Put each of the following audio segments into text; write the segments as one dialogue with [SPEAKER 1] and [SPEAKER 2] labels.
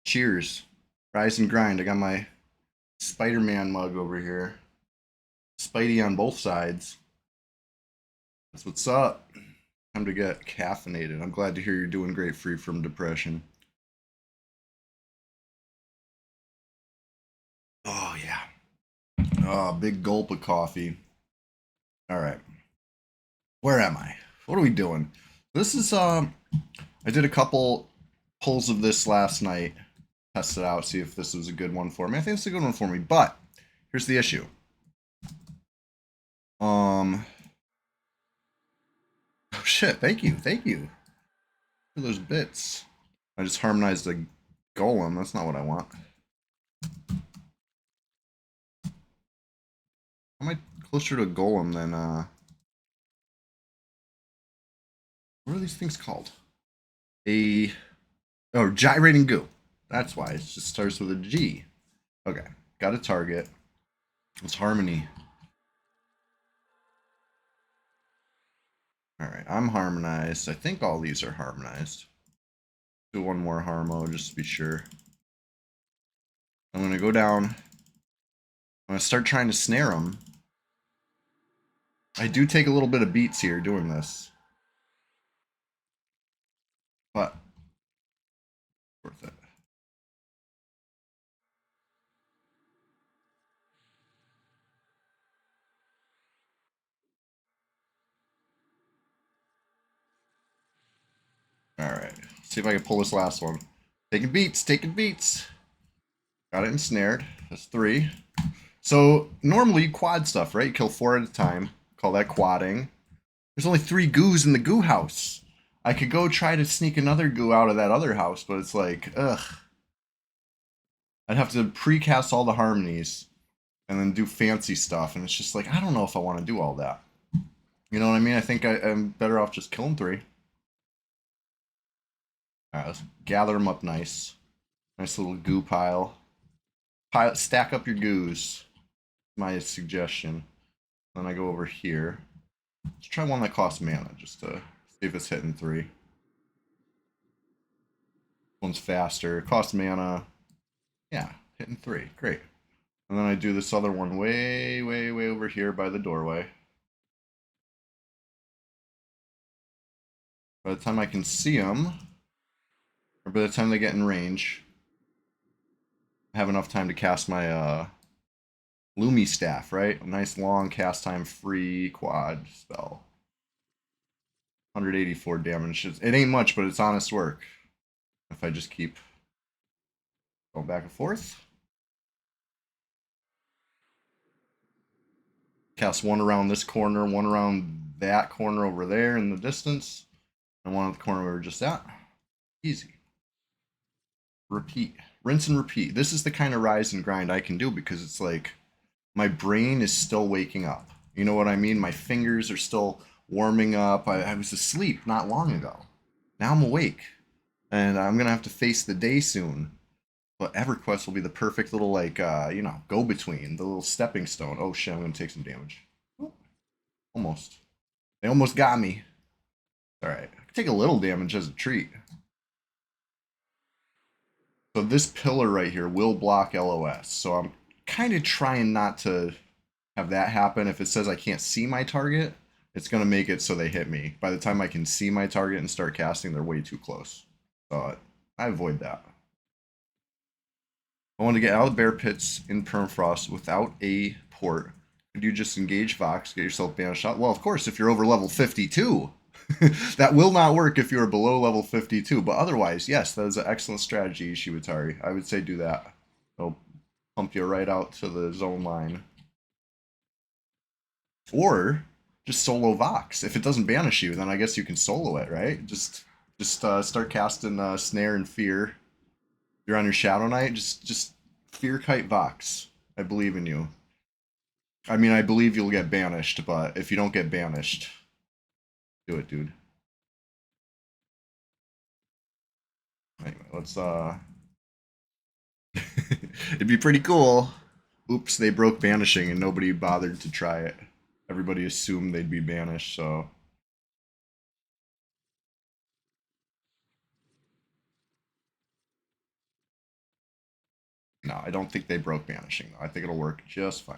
[SPEAKER 1] Cheers. Rise and grind. I got my Spider-Man mug over here. Spidey on both sides. That's what's up. Time to get caffeinated. I'm glad to hear you're doing great, free from depression. Oh, yeah. Oh, big gulp of coffee. All right. Where am I? What are we doing? This is, I did a couple pulls of this last night. Test it out, see if this was a good one for me. I think it's a good one for me, but here's the issue. Oh shit, thank you for those bits. I just harmonized a golem, that's not what I want. Am I closer to a golem than, what are these things called? Oh, gyrating goo. That's why, it just starts with a G. Okay, got a target. It's harmony. Alright, I'm harmonized. I think all these are harmonized. Do one more harmo just to be sure. I'm going to go down. I'm going to start trying to snare them. I do take a little bit of beats here doing this. But worth it. Alright. See if I can pull this last one. Taking beats, taking beats. Got it ensnared. That's 3. So normally you quad stuff, right? You kill 4 at a time. Call that quadding. There's only 3 goos in the goo house. I could go try to sneak another goo out of that other house, but it's like, ugh. I'd have to precast all the harmonies and then do fancy stuff, and it's just like, I don't know if I want to do all that. You know what I mean? I think I'm better off just killing 3. Alright, let's gather them up nice. Nice little goo pile. Stack up your goos. My suggestion. Then I go over here. Let's try one that costs mana, just to see if it's hitting 3. One's faster. Costs mana. Yeah, hitting 3. Great. And then I do this other one way, way, way over here by the doorway. By the time I can see them, or by the time they get in range, I have enough time to cast my Lumi staff, right? A nice long cast time free quad spell. 184 damage. It ain't much, but it's honest work. If I just keep going back and forth. Cast one around this corner, one around that corner over there in the distance, and one at the corner we were just at. Easy. Repeat. Rinse and repeat. This is the kind of rise and grind I can do because it's like my brain is still waking up. You know what I mean? My fingers are still warming up. I was asleep not long ago. Now I'm awake. And I'm going to have to face the day soon. But EverQuest will be the perfect little, like, go between, the little stepping stone. Oh shit, I'm going to take some damage. Oh, almost. They almost got me. Alright. I can take a little damage as a treat. So this pillar right here will block LOS. So I'm kind of trying not to have that happen. If it says I can't see my target, it's going to make it so they hit me. By the time I can see my target and start casting, they're way too close. So I avoid that. I want to get out of the bear pits in permafrost without a port. Could you just engage Vox, get yourself banished out? Well, of course, if you're over level 52. That will not work if you're below level 52. But otherwise, yes, that is an excellent strategy, Shiwatari. I would say do that. It'll pump you right out to the zone line. Or just solo Vox. If it doesn't banish you, then I guess you can solo it, right? Just start casting Snare and Fear. You're on your Shadow Knight, just Fear Kite Vox. I believe in you. I mean, I believe you'll get banished, but if you don't get banished, do it, dude. Anyway, let's it'd be pretty cool. Oops, they broke banishing and nobody bothered to try it. Everybody assumed they'd be banished, so No, I don't think they broke banishing though. I think it'll work just fine.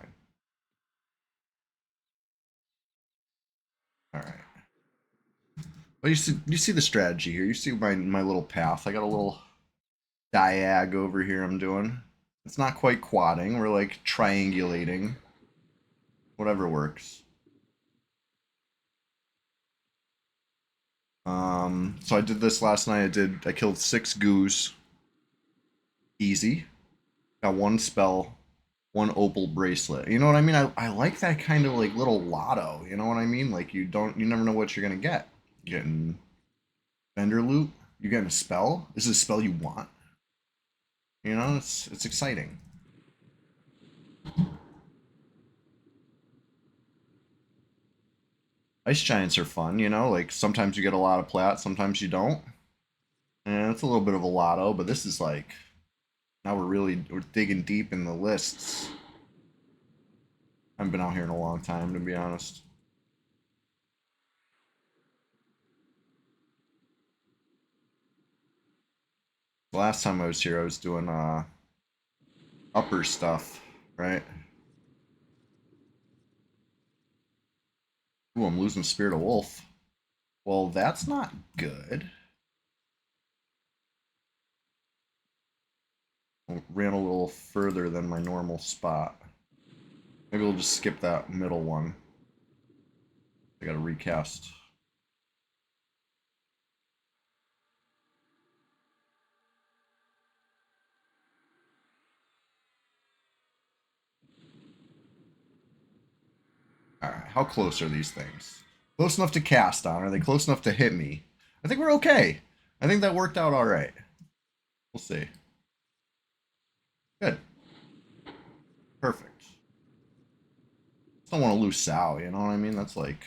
[SPEAKER 1] All right. Well, you see the strategy here. You see my little path. I got a little diag over here I'm doing. It's not quite quadding. We're like triangulating. Whatever works. So I did this last night. I killed 6 goose. Easy. Got 1 spell, 1 opal bracelet. You know what I mean? I like that kind of like little lotto. You know what I mean? Like you never know what you're gonna get. You're getting vendor loot. You're getting a spell. This is a spell you want. You know, it's exciting. Ice giants are fun, you know, like sometimes you get a lot of plat, sometimes you don't. And it's a little bit of a lotto, but this is like now we're digging deep in the lists. I haven't been out here in a long time, to be honest. The last time I was here, I was doing upper stuff, right? Ooh, I'm losing Spirit of Wolf. Well, that's not good. I ran a little further than my normal spot. Maybe we'll just skip that middle one. I gotta recast. Alright, how close are these things? Close enough to cast on. Are they close enough to hit me? I think we're okay. I think that worked out alright. We'll see. Good. Perfect. Just don't want to lose Sal, you know what I mean? That's like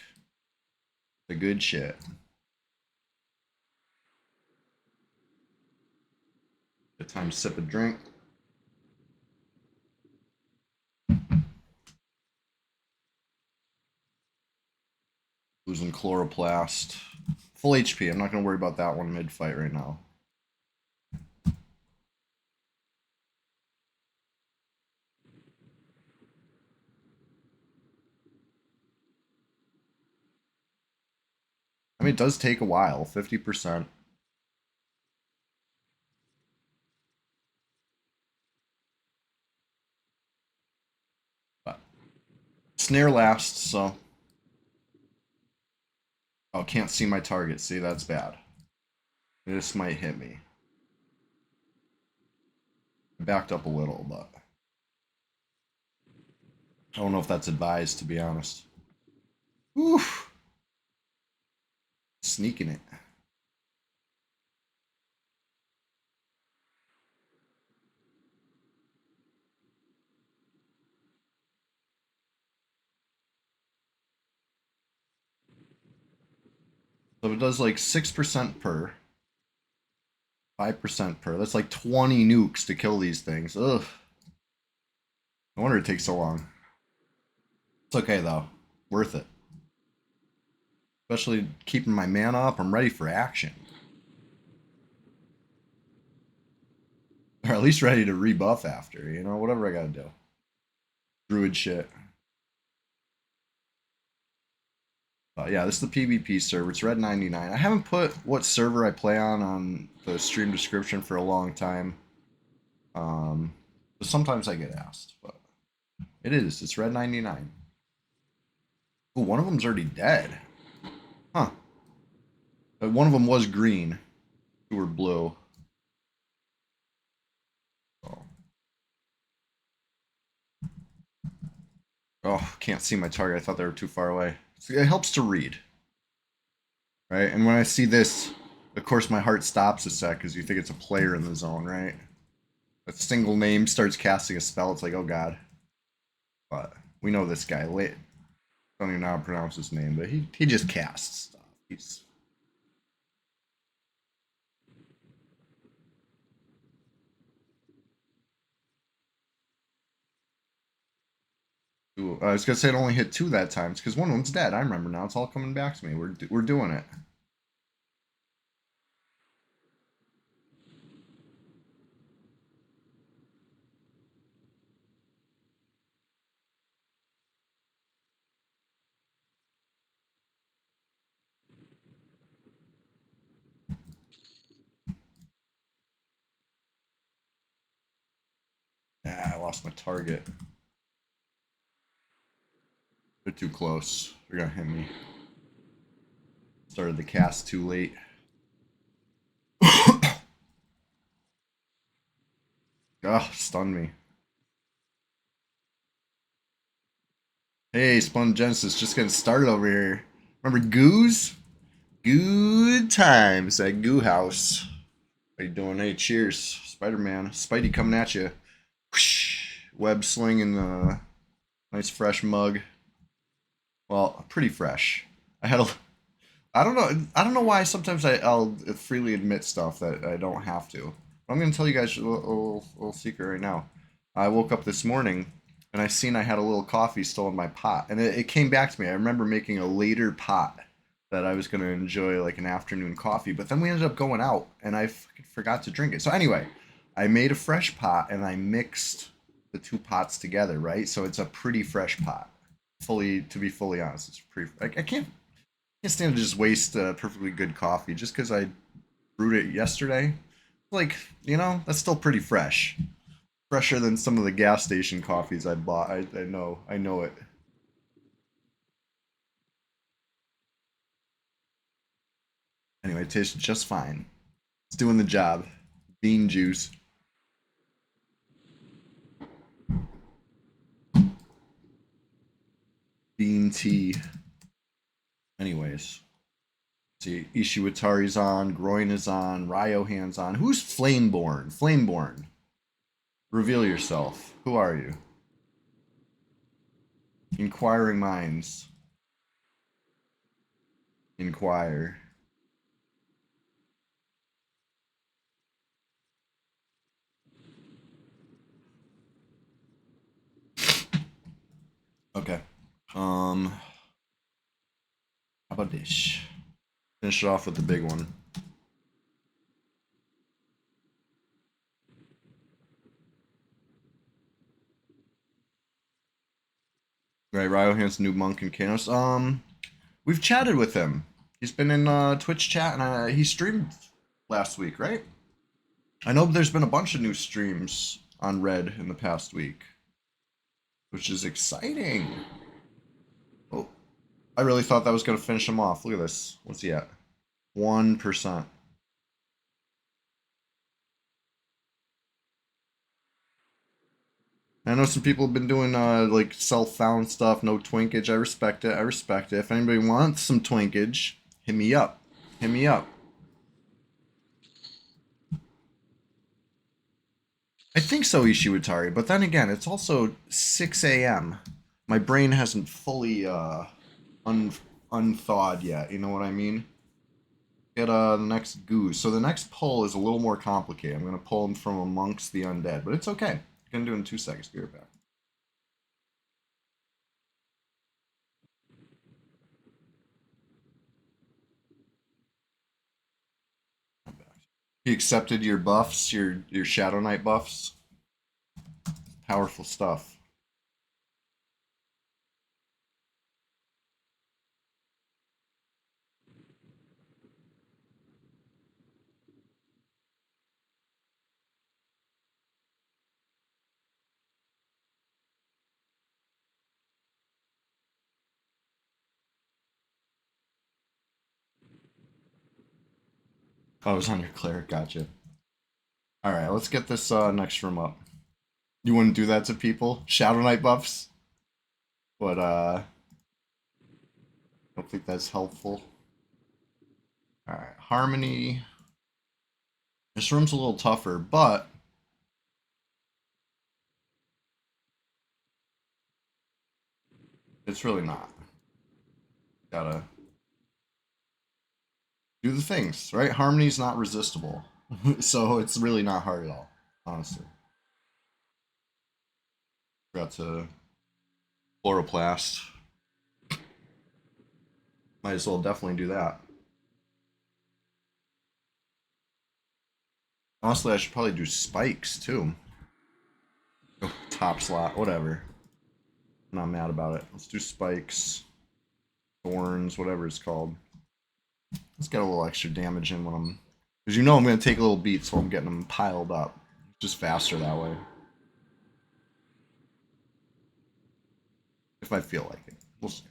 [SPEAKER 1] the good shit. Good time to sip a drink. Losing Chloroplast. Full HP. I'm not going to worry about that one mid-fight right now. I mean, it does take a while. 50%. But snare lasts, so... Oh, can't see my target. See, that's bad. This might hit me. I backed up a little, but... I don't know if that's advised, to be honest. Oof. Sneaking it. So it does like 6% per. 5% per. That's like 20 nukes to kill these things. Ugh. No wonder it takes so long. It's okay, though. Worth it. Especially keeping my mana up. I'm ready for action. Or at least ready to rebuff after, you know? Whatever I gotta do. Druid shit. Yeah, this is the PvP server. It's Red 99. I haven't put what server I play on the stream description for a long time. But sometimes I get asked, but it is. It's Red 99. Oh, one of them's already dead. Huh. But one of them was green. Two were blue. So. Oh, can't see my target. I thought they were too far away. It helps to read. Right? And when I see this, of course my heart stops a sec because you think it's a player in the zone, right? A single name starts casting a spell, it's like, oh god. But we know this guy. Don't even know how to pronounce his name, but he just casts stuff. He's... Ooh, I was gonna say it only hit 2 that time. It's because one of them's dead. I remember now. It's all coming back to me. We're doing it. I lost my target. They're too close. They're gonna hit me. Started the cast too late. Oh, stunned me. Hey, Spawn Genesis, just getting started over here. Remember Goos? Good times at Goo House. How you doing? Hey, cheers. Spider-Man. Spidey coming at you. Whoosh. Web slinging the nice fresh mug. Well, pretty fresh. I had a I don't know why sometimes I'll freely admit stuff that I don't have to. I'm gonna tell you guys a little secret right now. I woke up this morning and I seen I had a little coffee still in my pot, and it came back to me. I remember making a later pot that I was gonna enjoy like an afternoon coffee, but then we ended up going out and I fucking forgot to drink it. So anyway, I made a fresh pot and I mixed the two pots together, right? So it's a pretty fresh pot. Fully, to be fully honest, it's pretty. I can't stand to just waste perfectly good coffee just because I brewed it yesterday. Like, that's still pretty fresh. Fresher than some of the gas station coffees I bought. I know it. Anyway, it tastes just fine. It's doing the job. Bean juice. Bean tea. Anyways. See, Ishiwatari's on, Groin is on, Ryohan's on. Who's Flameborn? Flameborn. Reveal yourself. Who are you? Inquiring minds. Inquire. Okay. How about this? Finish it off with the big one. Right, Ryohan's new monk in Kanos. We've chatted with him. He's been in Twitch chat, and he streamed last week, right? I know there's been a bunch of new streams on Red in the past week, which is exciting. Oh, I really thought that was going to finish him off. Look at this. What's he at? 1%. I know some people have been doing like self-found stuff, no twinkage. I respect it. I respect it. If anybody wants some twinkage, hit me up. Hit me up. I think so, Ishiwatari, but then again, it's also 6 a.m. My brain hasn't fully un unthawed yet. You know what I mean? Get the next goose. So the next pull is a little more complicated. I'm gonna pull him from amongst the undead, but it's okay. I'm gonna do it in 2 seconds. Be right back. I'm back. He accepted your buffs, your Shadow Knight buffs. Powerful stuff. Oh, I was on your cleric. Gotcha. All right, let's get this next room up. You wouldn't do that to people? Shadow Knight buffs? But I don't think that's helpful. All right, Harmony. This room's a little tougher, but it's really not. Gotta do the things, right? Harmony's not resistible, so it's really not hard at all, honestly. Forgot to chloroplast. Might as well definitely do that. Honestly, I should probably do spikes too. Oh, top slot, whatever. I'm not mad about it. Let's do spikes, thorns, whatever it's called. Let's get a little extra damage in when I'm, because I'm going to take a little beat, so I'm getting them piled up. Just faster that way. if I feel like it. We'll see.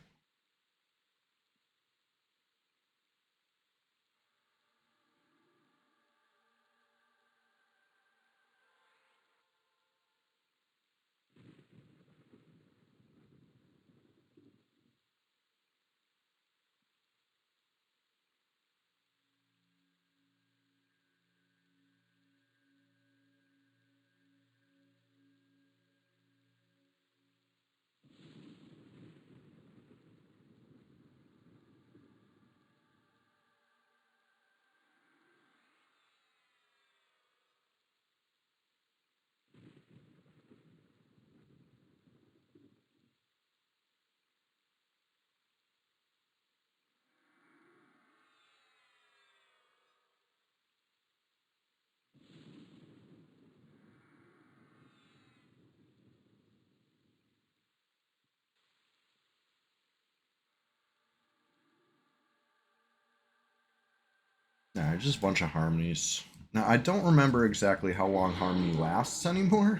[SPEAKER 1] Nah, just a bunch of harmonies. Now, I don't remember exactly how long harmony lasts anymore.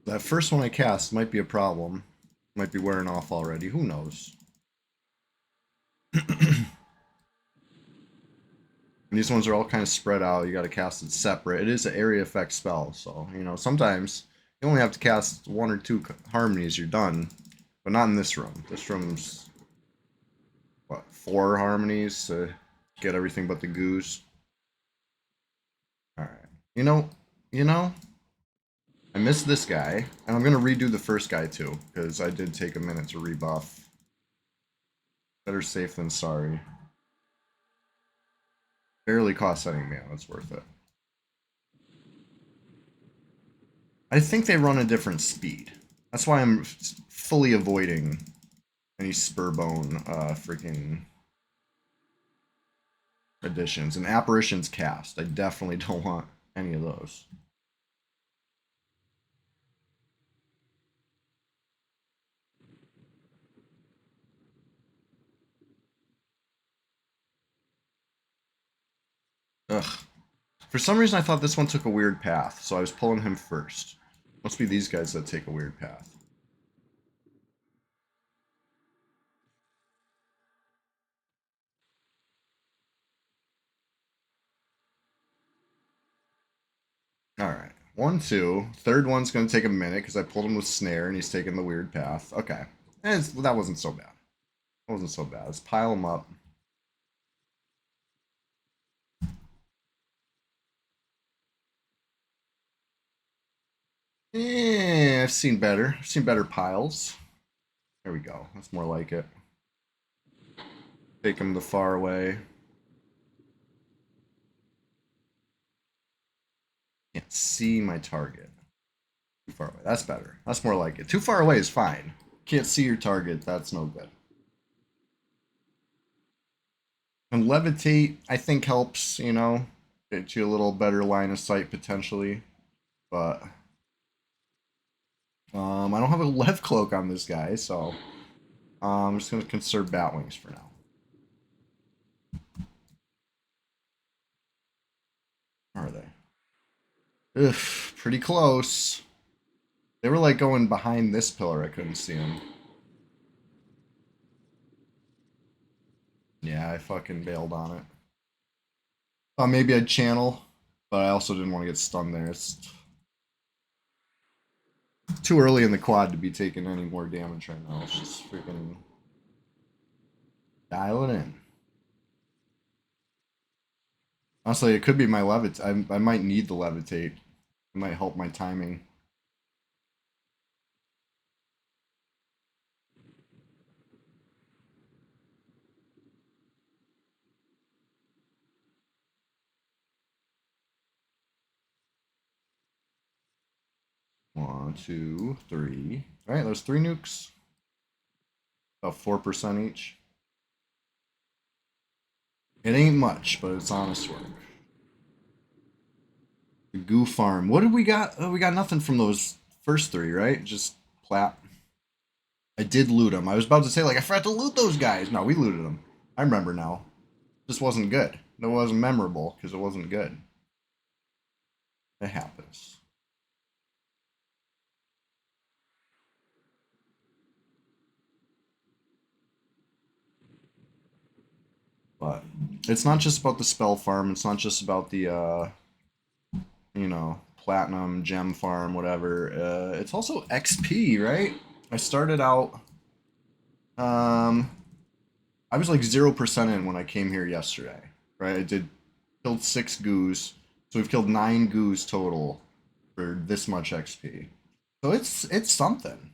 [SPEAKER 1] That first one I cast might be a problem. Might be wearing off already. Who knows? These ones are all kind of spread out. You got to cast it separate. It is an area effect spell, so you know sometimes you only have to cast one or two harmonies. You're done, but not in this room. This room's what, 4 harmonies to get everything but the goose. All right. You know, I missed this guy, and I'm gonna redo the first guy too because I did take a minute to rebuff. Better safe than sorry. Barely costs any mana. It's worth it. I think they run a different speed. That's why I'm fully avoiding any Spurbone freaking additions. And Apparitions cast. I definitely don't want any of those. Ugh. For some reason, I thought this one took a weird path, so I was pulling him first. Must be these guys that take a weird path. Alright. 1, 2. Third one's going to take a minute because I pulled him with Snare and he's taking the weird path. Okay. And that wasn't so bad. That wasn't so bad. Let's pile them up. I've seen better. I've seen better piles. There we go. That's more like it. Take him the far away. Can't see my target. Too far away. That's better. That's more like it. Too far away is fine. Can't see your target. That's no good. And levitate, I think helps. You know, get you a little better line of sight potentially. But I don't have a lev cloak on this guy, so I'm just gonna conserve bat wings for now. Are they? Ugh, pretty close. They were like going behind this pillar. I couldn't see them. Yeah, I fucking bailed on it. Maybe I'd channel, but I also didn't want to get stunned there. It's too early in the quad to be taking any more damage right now. It's just freaking dial it in. Honestly, it could be my levitate. I might need the levitate. It might help my timing. One, two, three. All right, there's 3 nukes. About 4% each. It ain't much, but it's honest work. The goo farm. What did we got? Oh, we got nothing from those first 3, right? Just plat. I did loot them. I was about to say, like, I forgot to loot those guys. No, we looted them. I remember now. This wasn't good. It wasn't memorable because it wasn't good. It happens. But it's not just about the spell farm. It's not just about the you know, platinum gem farm, whatever. It's also XP, right? I started out. Um, I was like 0% in when I came here yesterday. Right, I did killed 6 goos, so we've killed 9 goos total for this much XP. So it's something.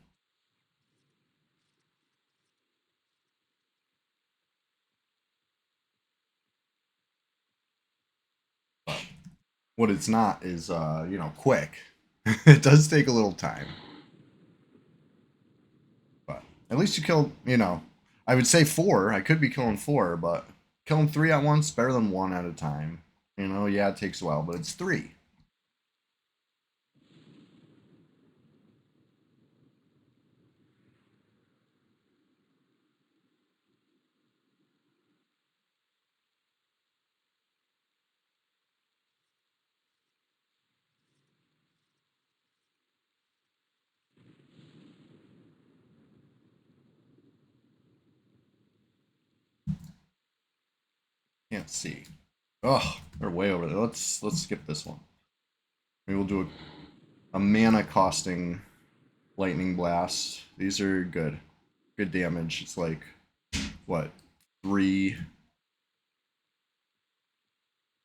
[SPEAKER 1] What it's not is you know, quick. It does take a little time, but at least you killed, you know, I would say 4. I could be killing 4, but killing 3 at once better than 1 at a time. You know, yeah, it takes a while, but it's 3. Can't see. Oh, they're way over there. Let's skip this one. Maybe we'll do a mana costing lightning blast. These are good. Good damage. It's like what, three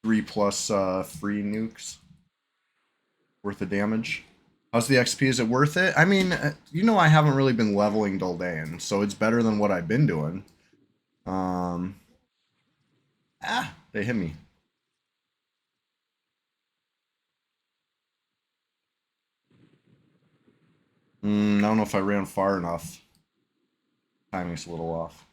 [SPEAKER 1] three plus free nukes worth of damage. How's the XP? Is it worth it? I mean, you know, I haven't really been leveling Doldan, so it's better than what I've been doing. Um, they hit me. I don't know if I ran far enough. Timing's a little off.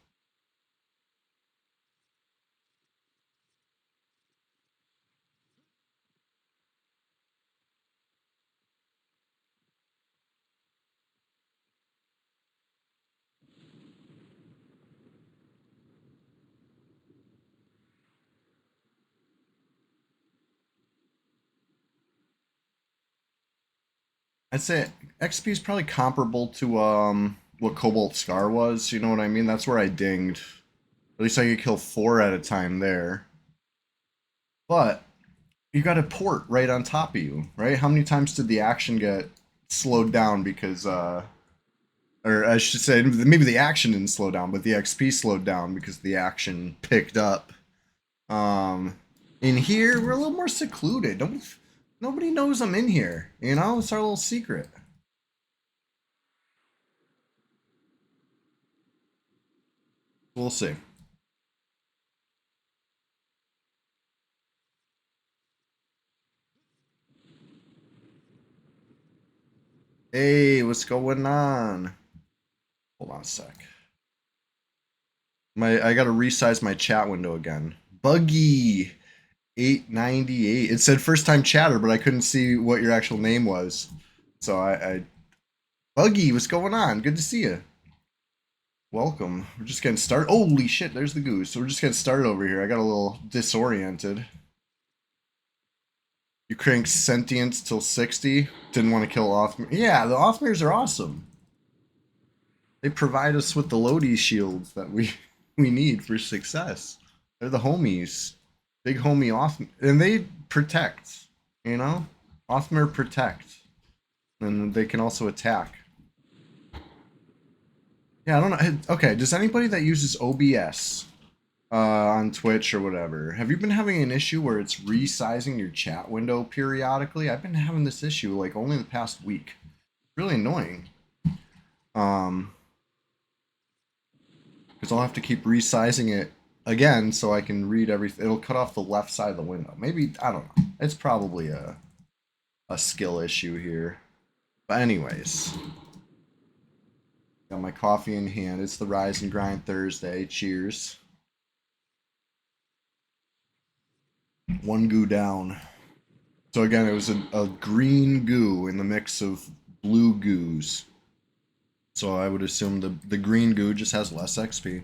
[SPEAKER 1] I'd say XP is probably comparable to what Cobalt Scar was. You know what I mean? That's where I dinged. At least I could kill 4 at a time there. But you got a port right on top of you, right? How many times did the action get slowed down because or I should say maybe the action didn't slow down, but the XP slowed down because the action picked up. Um in here we're a little more secluded. Nobody knows I'm in here, you know? It's our little secret. We'll see. Hey, what's going on? Hold on a sec. I gotta resize my chat window again. Buggy 898. It said first time chatter, but I couldn't see what your actual name was. So I Buggy, what's going on? Good to see you. Welcome. We're just getting started. Holy shit, there's the goose. So we're just getting started over here. I got a little disoriented. You cranked sentience till 60. Didn't want to kill Othmir. Yeah, the Othmirs are awesome. They provide us with the Lodi shields that we need for success. They're the homies. Big homie Othmir. And they protect, you know? Othmir protect. And they can also attack. Yeah, I don't know. Okay, does anybody that uses OBS on Twitch or whatever, have you been having an issue where it's resizing your chat window periodically? I've been having this issue like only the past week. Really annoying. Because I'll have to keep resizing it again so I can read everything. It'll cut off the left side of the window. Maybe I don't know. It's probably a skill issue here. But anyways, got my coffee in hand. It's the Rise and Grind Thursday. Cheers. 1 goo down. So again, it was a green goo in the mix of blue goos. So I would assume the green goo just has less XP.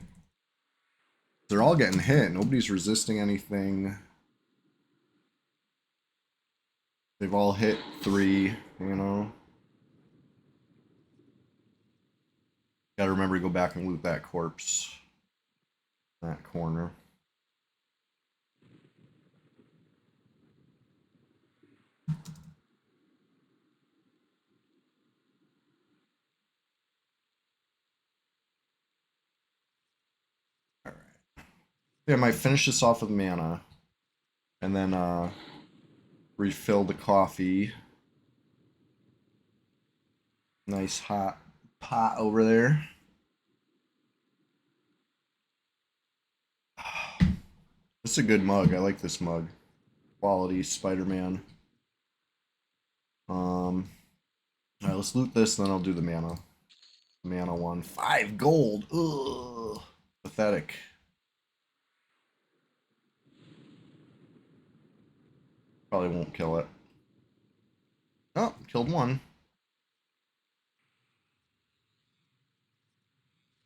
[SPEAKER 1] They're all getting hit. Nobody's resisting anything. They've all hit 3, you know. Gotta remember to go back and loot that corpse. That corner. I might finish this off with mana. And then refill the coffee. Nice hot pot over there. This is a good mug. I like this mug. Quality Spider-Man. Alright, let's loot this, then I'll do the mana. Mana one. 5 gold. Ugh. Pathetic. Probably won't kill it. Oh, killed one.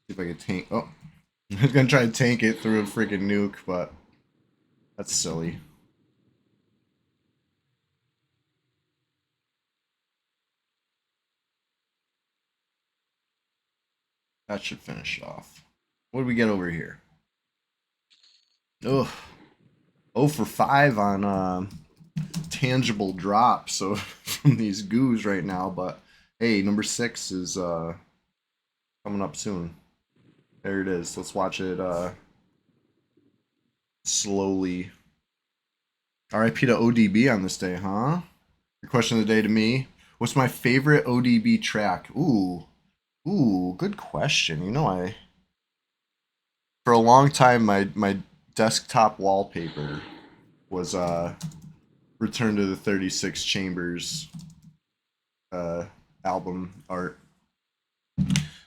[SPEAKER 1] See if I can tank. Oh, I was gonna try to tank it through a freaking nuke, but that's silly. That should finish it off. What do we get over here? Ugh. 0 for 5 on tangible drops so from these goos right now, but hey, number 6 is coming up soon. There it is. Let's watch it slowly. RIP to ODB on this day, huh? Your question of the day to me. What's my favorite ODB track? Ooh, good question. You know, for a long time my desktop wallpaper was Return to the 36 Chambers album art.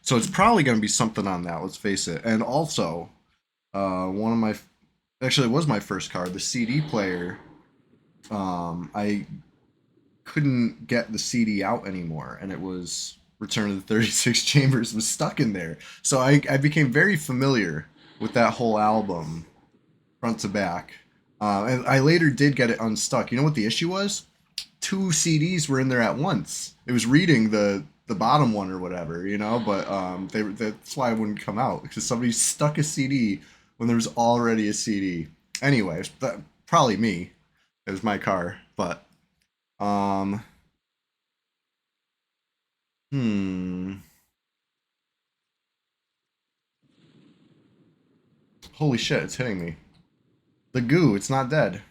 [SPEAKER 1] So it's probably going to be something on that, let's face it. And also, one of my, actually it was my first card, the CD player. I couldn't get the CD out anymore, and it was Return to the 36 Chambers was stuck in there. So I became very familiar with that whole album, front to back. And I later did get it unstuck. You know what the issue was? 2 CDs were in there at once. It was reading the bottom one or whatever, you know, but that's why it wouldn't come out, because somebody stuck a CD when there was already a CD. Anyways, probably me. It was my car, but holy shit, it's hitting me. The goo, it's not dead.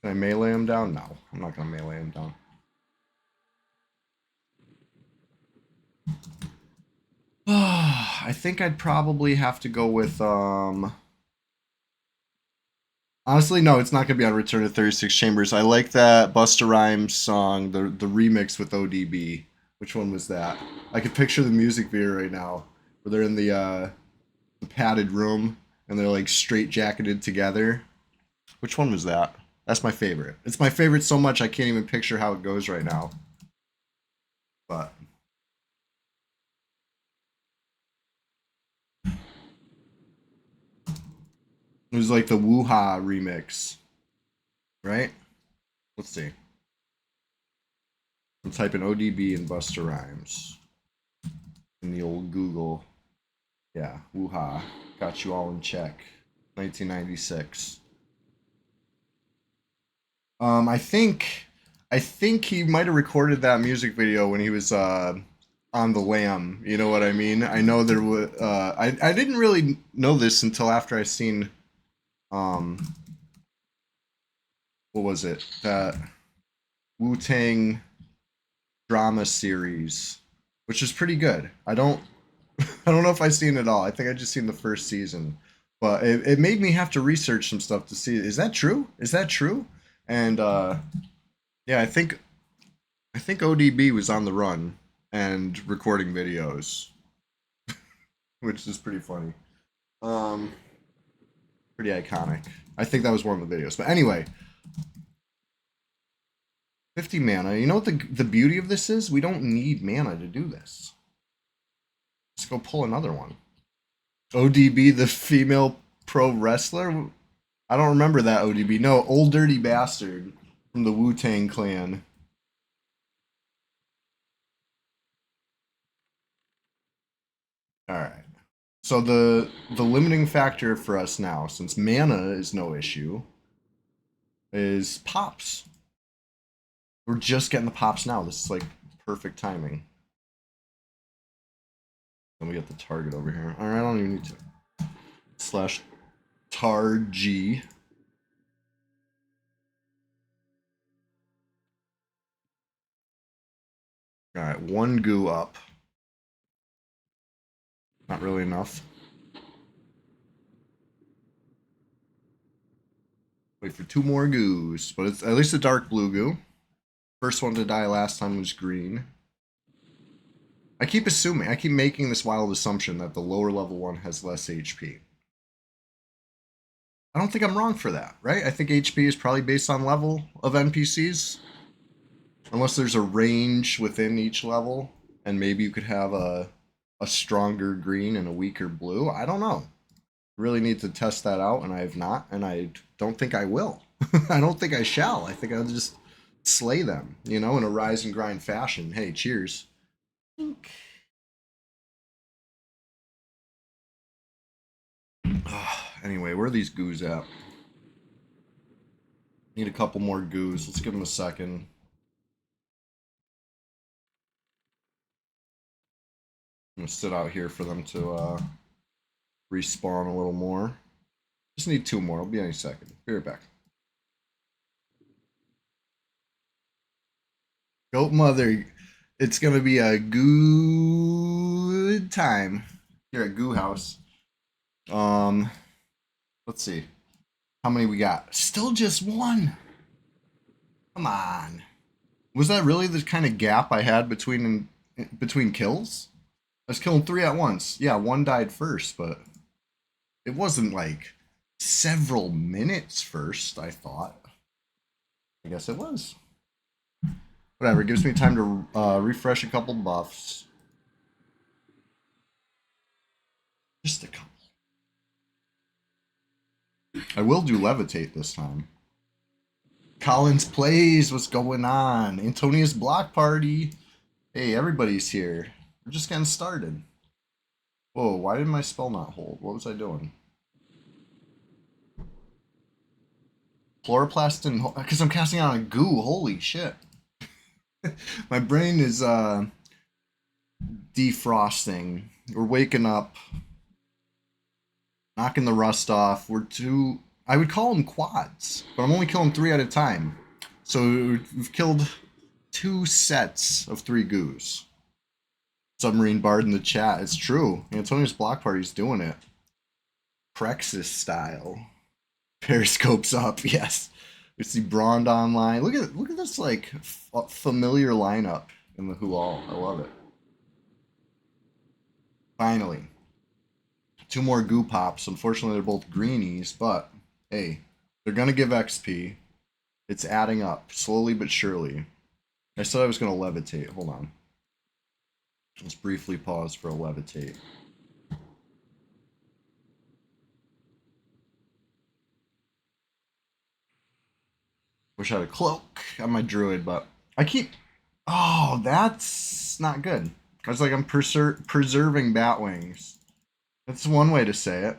[SPEAKER 1] Can I melee him down? No, I'm not gonna melee him down. I think I'd probably have to go with honestly, no, it's not gonna be on Return to 36 Chambers. I like that Busta Rhymes song, the remix with ODB. Which one was that? I could picture the music video right now, where they're in the padded room and they're like straight jacketed together. Which one was that? That's my favorite. It's my favorite so much I can't even picture how it goes right now. But it was like the Woo-Ha remix, right? Let's see. I'm typing ODB and Busta Rhymes in the old Google. Yeah, Woo-Ha. Got you all in check. 1996. I think he might have recorded that music video when he was on the lam. You know what I mean? I know there was. I didn't really know this until after I seen um what was it, that Wu-Tang drama series, which is pretty good. I don't I don't know if I've seen it all. I think I just seen the first season, but it made me have to research some stuff to see, is that true? Is that true? And yeah, I think ODB was on the run and recording videos, which is pretty funny. Um, Pretty iconic. I think that was one of the videos. But anyway, 50 mana. You know what the beauty of this is? We don't need mana to do this. Let's go pull another one. ODB, the female pro wrestler? I don't remember that ODB. No, Old Dirty Bastard from the Wu-Tang Clan. All right. So the limiting factor for us now, since mana is no issue, is pops. We're just getting the pops now. This is like perfect timing. Then we get the target over here. All right, I don't even need to slash Targ. All right, one goo up. Not really enough. Wait for two more goos, but it's at least a dark blue goo. First one to die last time was green. I keep making this wild assumption that the lower level one has less HP. I don't think I'm wrong for that, right? I think HP is probably based on level of NPCs. Unless there's a range within each level, and maybe you could have a stronger green and a weaker blue. I don't know. Really need to test that out, and I have not, and I don't think I will. I don't think I shall. I think I'll just slay them, you know, in a rise and grind fashion. Hey, cheers. Anyway, where are these goos at? Need a couple more goos. Let's give them a second. I'm gonna sit out here for them to respawn a little more. Just need two more. I'll be any second. Be right back. Goat mother, it's gonna be a good time here at Goo House. Let's see. How many we got? Still just one. Come on. Was that really the kind of gap I had between kills? I was killing three at once. Yeah, one died first, but it wasn't like several minutes first, I thought. I guess it was. Whatever, it gives me time to refresh a couple buffs. Just a couple. I will do levitate this time. Collins plays. What's going on? Antonia's block party. Hey, everybody's here. We're just getting started. Whoa, why did my spell not hold? What was I doing? Chloroplast didn't hold because I'm casting on a goo. Holy shit. My brain is defrosting. We're waking up. Knocking the rust off. I would call them quads, but I'm only killing three at a time. So we've killed two sets of three goos. Submarine Bard in the chat. It's true. Antonio's block party's doing it. Prexis style. Periscopes up. Yes. We see Braund online. Look at this like familiar lineup in the Who All. I love it. Finally. Two more goo pops. Unfortunately, they're both greenies, but hey, they're gonna give XP. It's adding up slowly but surely. I said I was gonna levitate. Hold on. Let's briefly pause for a levitate. Wish I had a cloak on my druid, but I keep. Oh, that's not good. I was like, I'm preserving bat wings. That's one way to say it.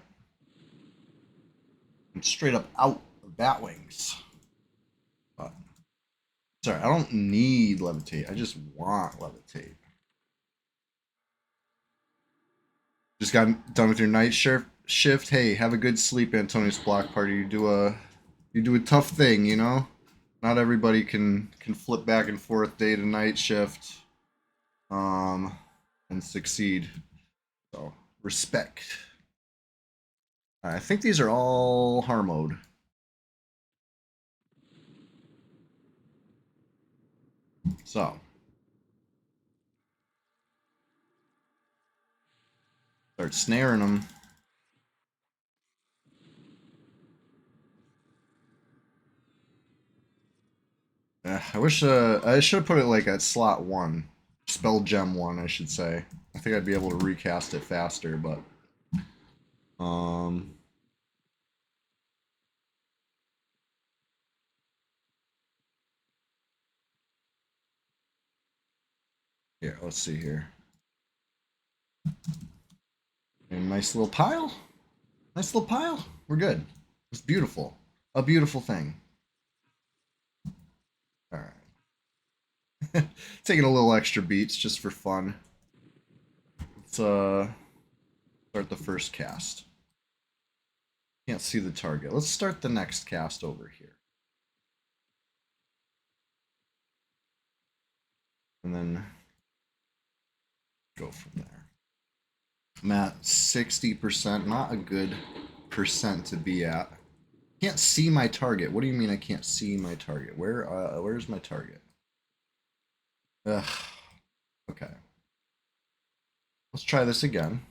[SPEAKER 1] I'm straight up out of bat wings. But, sorry, I don't need levitate. I just want levitate. Just got done with your night shift. Hey, have a good sleep, Antonius block party. You do a tough thing, you know. Not everybody can flip back and forth day to night shift, and succeed. So respect. I think these are all harm mode. So start snaring them. I wish I should have put it like at slot 1. Spell gem 1, I should say. I think I'd be able to recast it faster, but yeah, let's see here. A nice little pile. Nice little pile. We're good. It's beautiful. A beautiful thing. All right. Taking a little extra beats just for fun. Let's start the first cast. Can't see the target. Let's start the next cast over here. And then go from there. I'm at 60%, not a good percent to be at. Can't see my target. What do you mean I can't see my target? Where's my target? Ugh. Okay. Let's try this again.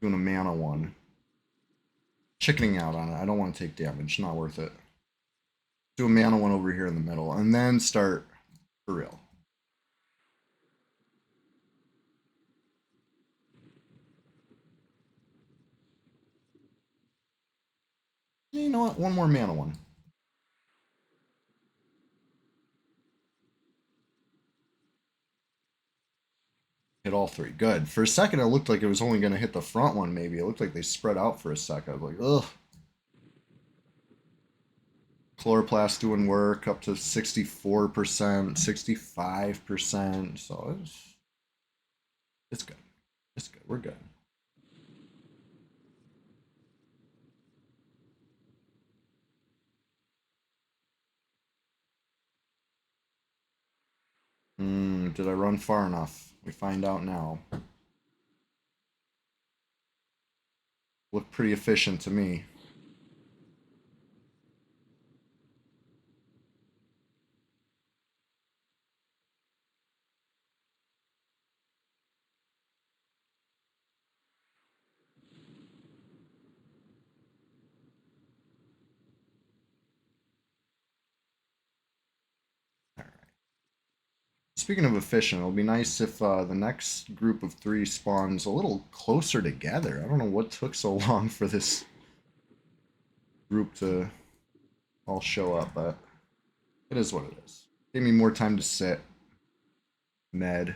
[SPEAKER 1] Doing a mana one. Chickening out on it. I don't want to take damage. Not worth it. Do a mana one over here in the middle, and then start for real. You know what? One more mana one. Hit all three. Good. For a second, it looked like it was only going to hit the front one, maybe. It looked like they spread out for a second. I was like, ugh. Chloroplast doing work up to 64%, 65%. So it's good. It's good. We're good. Did I run far enough? We find out now. Looked pretty efficient to me. Speaking of efficient, it'll be nice if the next group of three spawns a little closer together. I don't know what took so long for this group to all show up, but it is what it is. Give me more time to sit, med,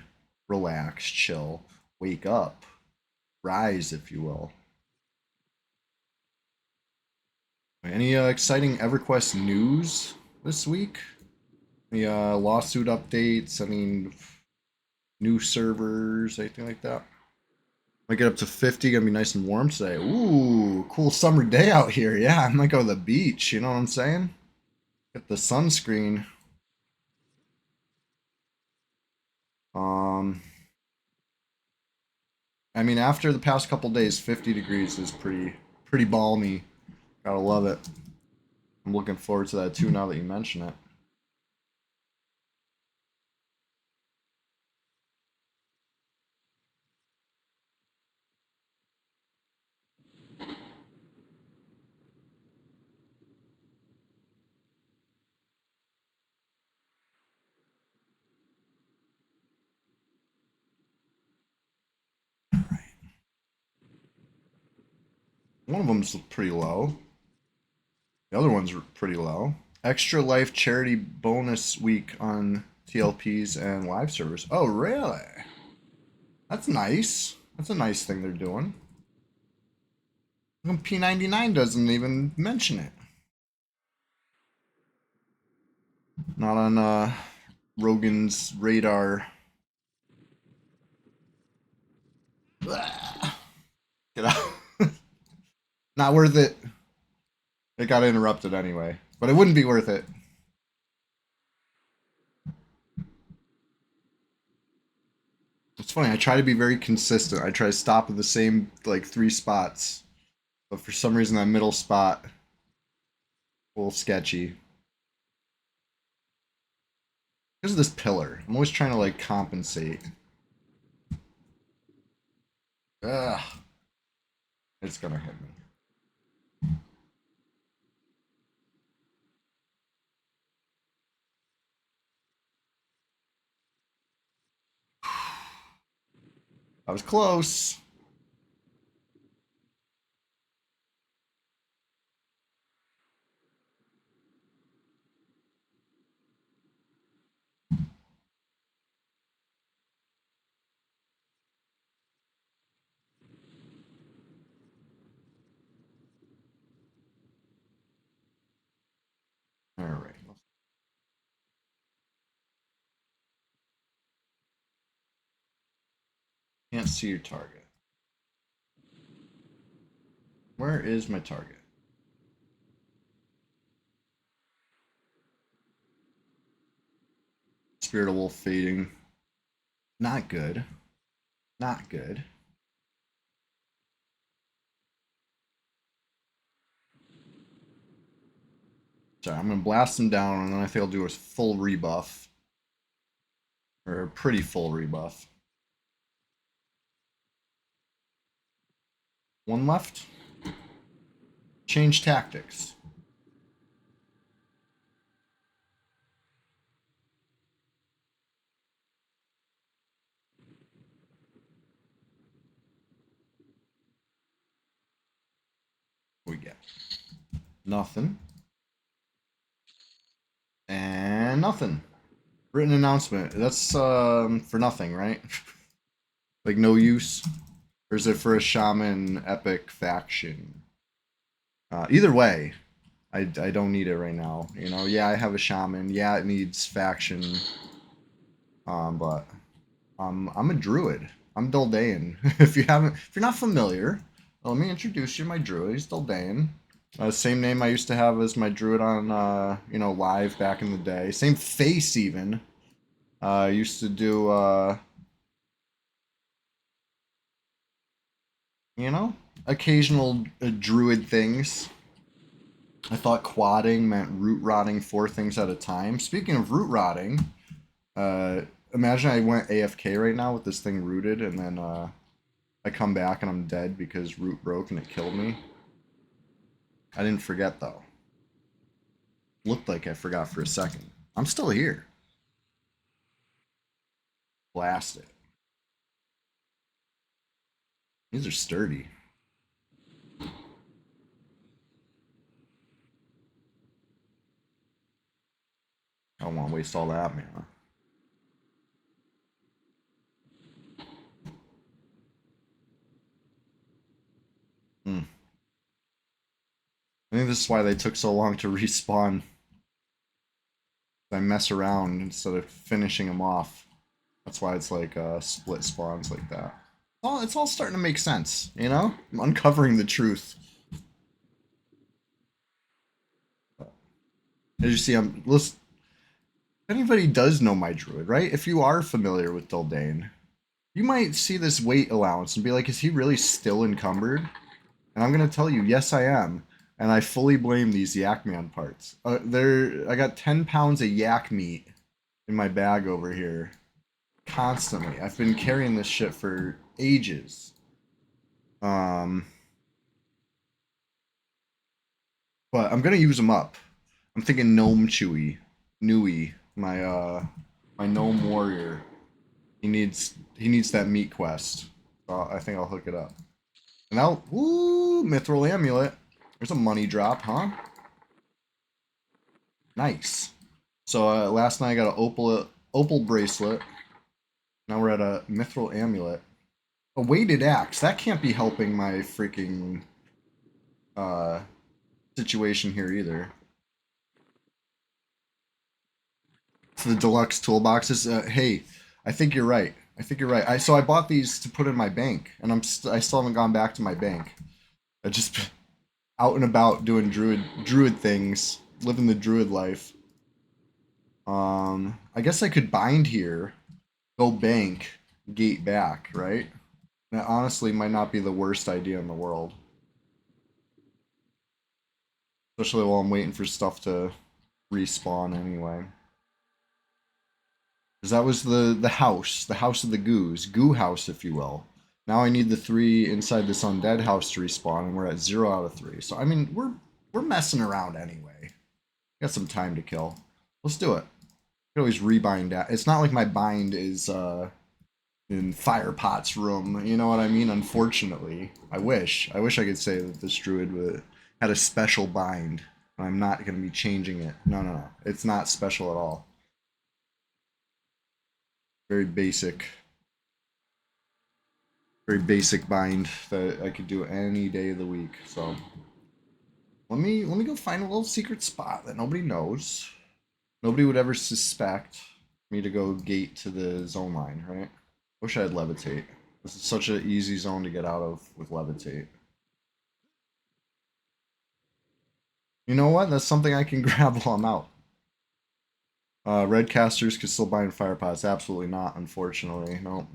[SPEAKER 1] relax, chill, wake up, rise, if you will. Any exciting EverQuest news this week? Any lawsuit updates? I mean, new servers, anything like that? Might get up to 50, gonna be nice and warm today. Ooh, cool summer day out here. Yeah, I might go to the beach, you know what I'm saying? Get the sunscreen. Um, I mean, after the past couple days, 50 degrees is pretty balmy. Gotta love it. I'm looking forward to that too now that you mention it. One of them's pretty low. The other one's pretty low. Extra life charity bonus week on TLPs and live servers. Oh, really? That's nice. That's a nice thing they're doing. P99 doesn't even mention it. Not on Rogan's radar. Get out. Not worth it. It got interrupted anyway. But it wouldn't be worth it. It's funny, I try to be very consistent. I try to stop at the same like three spots. But for some reason that middle spot a little sketchy. Because of this pillar. I'm always trying to like compensate. Ugh. It's gonna hit me. I was close. Alright. Can't see your target. Where is my target? Spirit of Wolf fading. Not good. Not good. Sorry, I'm going to blast him down, and then I think I'll do a full rebuff. Or a pretty full rebuff. One left. Change tactics. We get nothing. And nothing. Written announcement. That's for nothing, right? Like no use? Or is it for a shaman epic faction? Either way, I don't need it right now. You know, yeah, I have a shaman. Yeah, it needs faction. But I'm a druid. I'm Duldain. If you're not familiar, let me introduce you to my druid. He's Duldain. Same name I used to have as my druid on live back in the day. Same face even. I used to do occasional druid things. I thought quadding meant root rotting 4 things at a time. Speaking of root rotting, imagine I went AFK right now with this thing rooted, and then I come back and I'm dead because root broke and it killed me. I didn't forget though. Looked like I forgot for a second. I'm still here. Blast it. These are sturdy. I don't want to waste all that mana. I think this is why they took so long to respawn. I mess around instead of finishing them off. That's why it's like split spawns like that. Well, it's all starting to make sense, you know? I'm uncovering the truth. As you see, if anybody does know my druid, right? If you are familiar with Duldain, you might see this weight allowance and be like, is he really still encumbered? And I'm going to tell you, yes, I am. And I fully blame these yak man parts. I got 10 pounds of yak meat in my bag over here. Constantly. I've been carrying this shit for ages. But I'm going to use them up. I'm thinking Gnome Chewy. Nui, my gnome warrior. He needs that meat quest. So I think I'll hook it up. And now, woo, Mithril Amulet. There's a money drop, huh? Nice. So last night I got an opal bracelet. Now we're at a Mithril Amulet. A weighted axe. That can't be helping my freaking situation here either. So the deluxe toolboxes. Hey, I think you're right. So I bought these to put in my bank, and I still haven't gone back to my bank. I just out and about doing druid things, living the druid life. I guess I could bind here, go bank, gate back, right? That honestly might not be the worst idea in the world. Especially while I'm waiting for stuff to respawn anyway. Because that was the house of the goo house, if you will. Now I need the 3 inside this undead house to respawn, and we're at 0 out of 3. So I mean, we're messing around anyway. Got some time to kill. Let's do it. I can always rebind that. It's not like my bind is in Firepot's room. You know what I mean? Unfortunately, I wish I could say that this druid had a special bind. I'm not going to be changing it. No. It's not special at all. Very basic bind that I could do any day of the week. So let me go find a little secret spot that nobody knows. Nobody would ever suspect me to go gate to the zone line, right? Wish I had levitate. This is such an easy zone to get out of with levitate. You know what? That's something I can grab while I'm out. Red casters could still buy in fire pots. Absolutely not, unfortunately. No,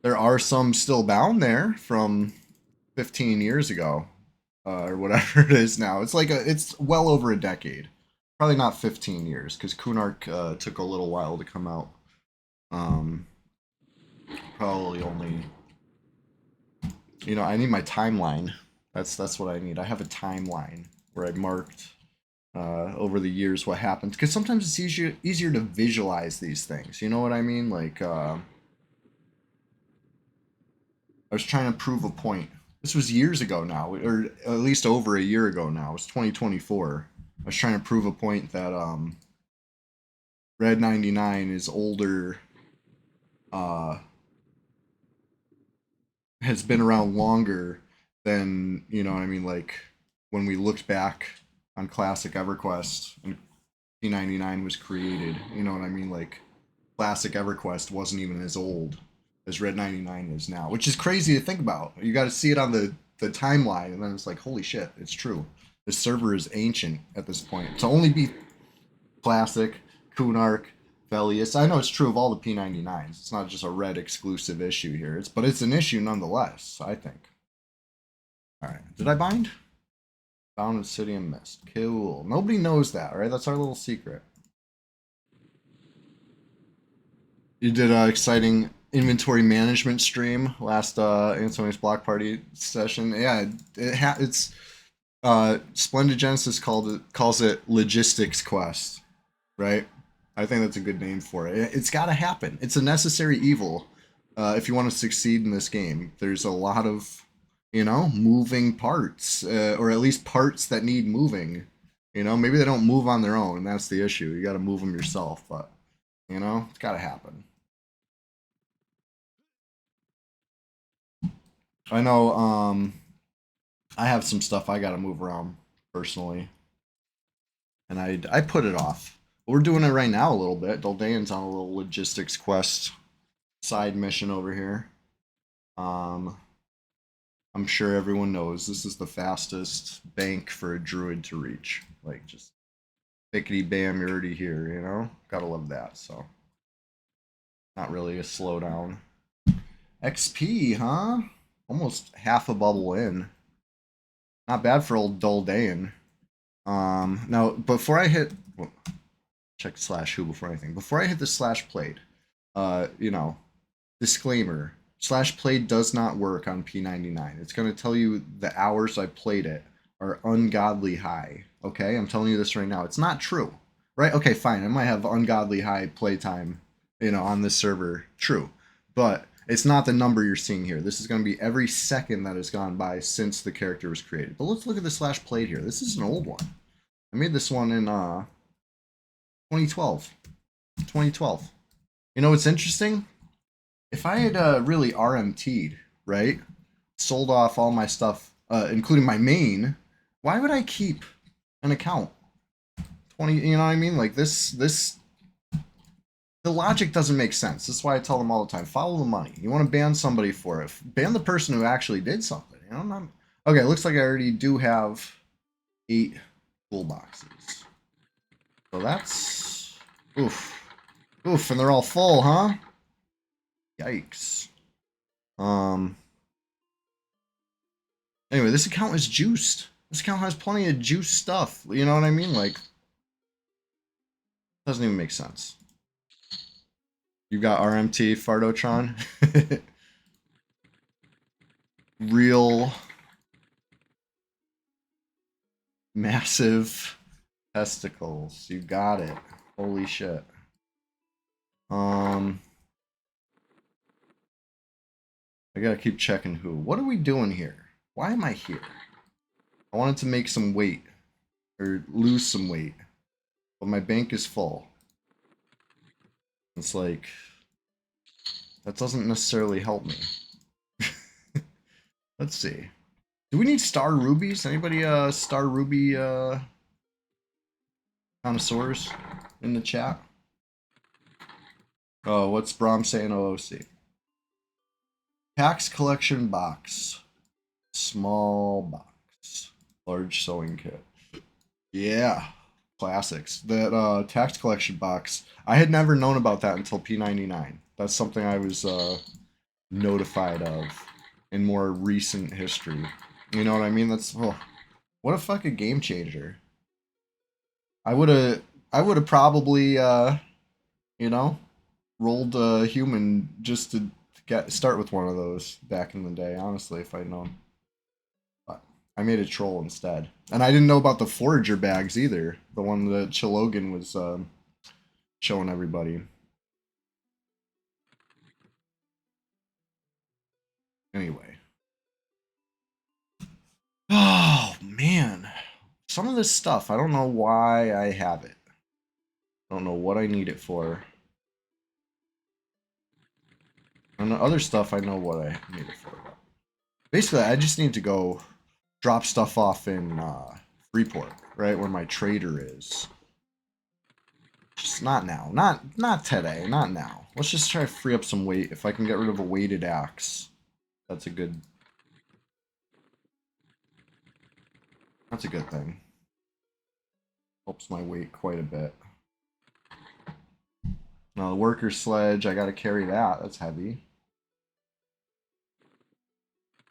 [SPEAKER 1] there are some still bound there from 15 years ago, or whatever it is now. It's well over a decade. Probably not 15 years, because Kunark took a little while to come out. Um, Probably only, I need my timeline. That's what I need. I have a timeline where I marked over the years what happened, because sometimes it's easier to visualize these things. You know what I mean? Like I was trying to prove a point. This was years ago now, or at least over a year ago now. It was 2024. I was trying to prove a point that Red 99 is older, uh, has been around longer than, you know what I mean, like when we looked back on classic EverQuest and P99 was created. You know what I mean? Like classic EverQuest wasn't even as old as Red 99 is now, which is crazy to think about. You got to see it on the timeline, and then it's like, holy shit, it's true. The server is ancient at this point. To only be classic, Kunark, Velius. I know it's true of all the P99s. It's not just a red exclusive issue here. But it's an issue nonetheless, I think. All right. Did I bind? Found Obsidian Mist. Cool. Nobody knows that, right? That's our little secret. You did an exciting inventory management stream last Anthony's block party session. Yeah, it's Splendid Genesis calls it logistics quest, right? I think that's a good name for it. It's got to happen. It's a necessary evil if you want to succeed in this game. There's a lot of moving parts, or at least parts that need moving. Maybe they don't move on their own, and that's the issue. You got to move them yourself, but it's got to happen. I know. I have some stuff I got to move around personally, and I put it off. We're doing it right now a little bit. Doldane's on a little logistics quest side mission over here. Um, I'm sure everyone knows this is the fastest bank for a druid to reach. Like just pickety bam, you're already here. Gotta love that. So not really a slowdown. XP, huh? Almost half a bubble in. Not bad for old Doldane. Now before I hit, well, check /who before anything. Before I hit the /played, uh, you know, disclaimer: /played does not work on P99. It's gonna tell you the hours I played it are ungodly high. Okay, I'm telling you this right now. It's not true, right? Okay, fine. I might have ungodly high playtime, on this server. True, but it's not the number you're seeing here. This is going to be every second that has gone by since the character was created. But let's look at the /played here. This is an old one. I made this one in 2012. 2012. You know what's interesting? If I had really RMT'd, right? Sold off all my stuff, including my main, why would I keep an account? 20, you know what I mean? Like this the logic doesn't make sense. That's why I tell them all the time, follow the money. You want to ban somebody for it. Ban the person who actually did something. Okay, it looks like I already do have 8 toolboxes. So that's oof. Oof, and they're all full, huh? Yikes. Anyway, this account is juiced. This account has plenty of juice stuff. You know what I mean? Like, doesn't even make sense. You got RMT Fardotron. Real massive testicles. You got it. Holy shit. I gotta keep checking who. What are we doing here? Why am I here? I wanted to make some weight. Or lose some weight. But my bank is full. It's like, that doesn't necessarily help me. Let's see. Do we need star rubies? Anybody star ruby connoisseurs in the chat? Oh, what's Brom saying? OOC. Tax collection box. Small box. Large sewing kit. Yeah, classics. That tax collection box. I had never known about that until P99. That's something I was notified of in more recent history. You know what I mean? That's oh, what a fucking game changer. I would have probably you know, rolled a human just to get start with one of those back in the day, honestly, if I'd known. But I made a troll instead. And I didn't know about the forager bags either. The one that Chilogan was showing everybody. Anyway. Oh man. Some of this stuff, I don't know why I have it. I don't know what I need it for. And the other stuff, I know what I need it for. Basically, I just need to go drop stuff off in Freeport, right where my trader is. Just not now. Not today. Not now. Let's just try to free up some weight. If I can get rid of a weighted axe, that's a good. That's a good thing. Helps my weight quite a bit. Now the worker sledge, I got to carry that. That's heavy.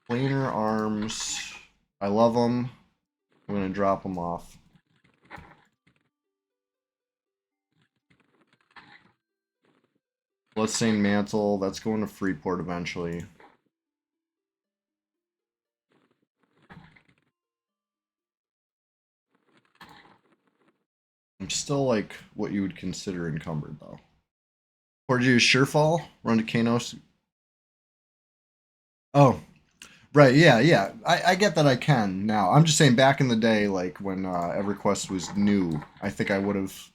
[SPEAKER 1] Planer arms, I love them. I'm gonna drop them off. Bloodstained mantle, that's going to Freeport eventually. I'm still like what you would consider encumbered though. Or do you Surefall? Run to Kanos? Oh, right, yeah, yeah. I get that I can now. I'm just saying back in the day, like when EverQuest was new, I think I would have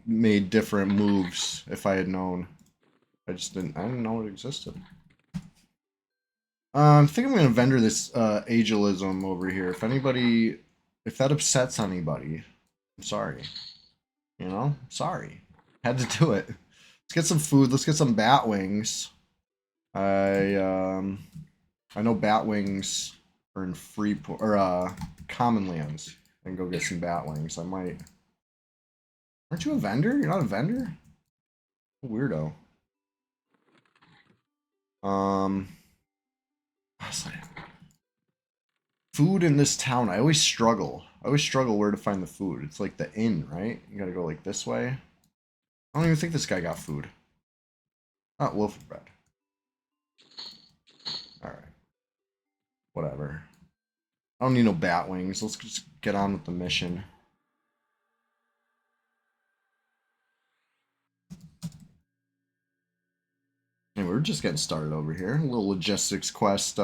[SPEAKER 1] made different moves if I had known. I didn't know it existed. I think I'm gonna vendor this ageism over here. If that upsets anybody, I'm sorry. You know, sorry. Had to do it. Let's get some food. Let's get some bat wings. I um, I know bat wings are in Freeport or common lands. I can go get some bat wings. I might. Aren't you a vendor? You're not a vendor? Weirdo. Um, food in this town. I always struggle. I always struggle where to find the food. It's like the inn, right? You gotta go like this way. I don't even think this guy got food. Not loaf of bread. All right, whatever. I don't need no bat wings. Let's just get on with the mission. And we're just getting started over here. A little logistics quest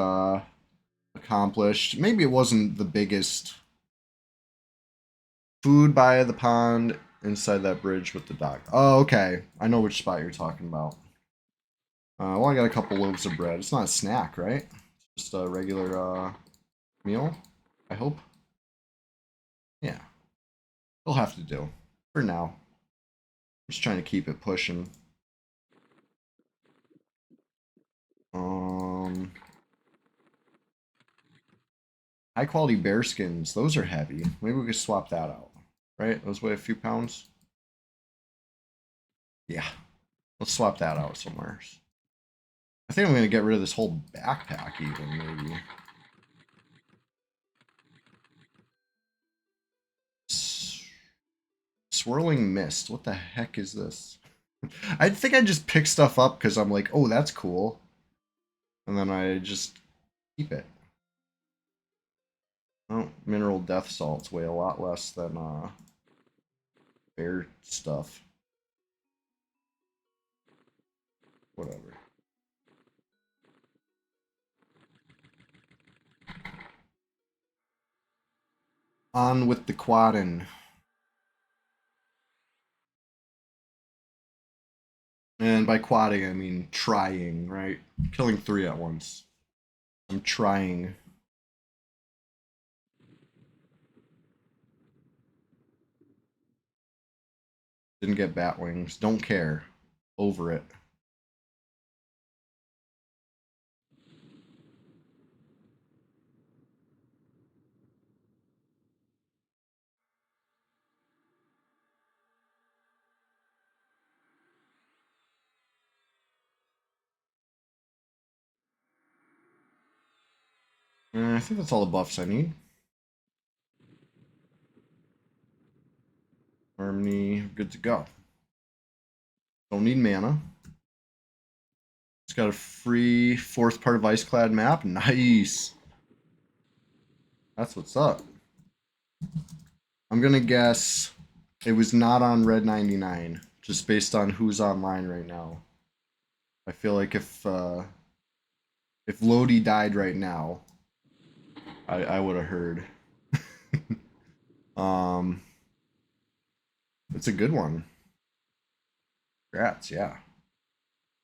[SPEAKER 1] accomplished. Maybe it wasn't the biggest. Food by the pond inside that bridge with the dock. Oh, okay. I know which spot you're talking about. Well, I got a couple loaves of bread. It's not a snack, right? It's just a regular meal, I hope. Yeah, it'll have to do for now. Just trying to keep it pushing. Um, high quality bear skins. Those are heavy. Maybe we could swap that out. Right? Those weigh a few pounds. Yeah, let's swap that out somewhere. I think I'm gonna get rid of this whole backpack even maybe. Swirling mist. What the heck is this? I think I just pick stuff up because I'm like, oh, that's cool. And then I just keep it. Oh, mineral death salts weigh a lot less than bear stuff. Whatever. On with the quadding. And by quadding, I mean trying, right? Killing 3 at once. I'm trying. Didn't get bat wings. Don't care. Over it. I think that's all the buffs I need. Harmony, good to go. Don't need mana. It's got a free fourth part of Iceclad map. Nice. That's what's up. I'm gonna guess it was not on Red 99, just based on who's online right now. I feel like if Lodi died right now, I would have heard. um, it's a good one. Congrats, yeah.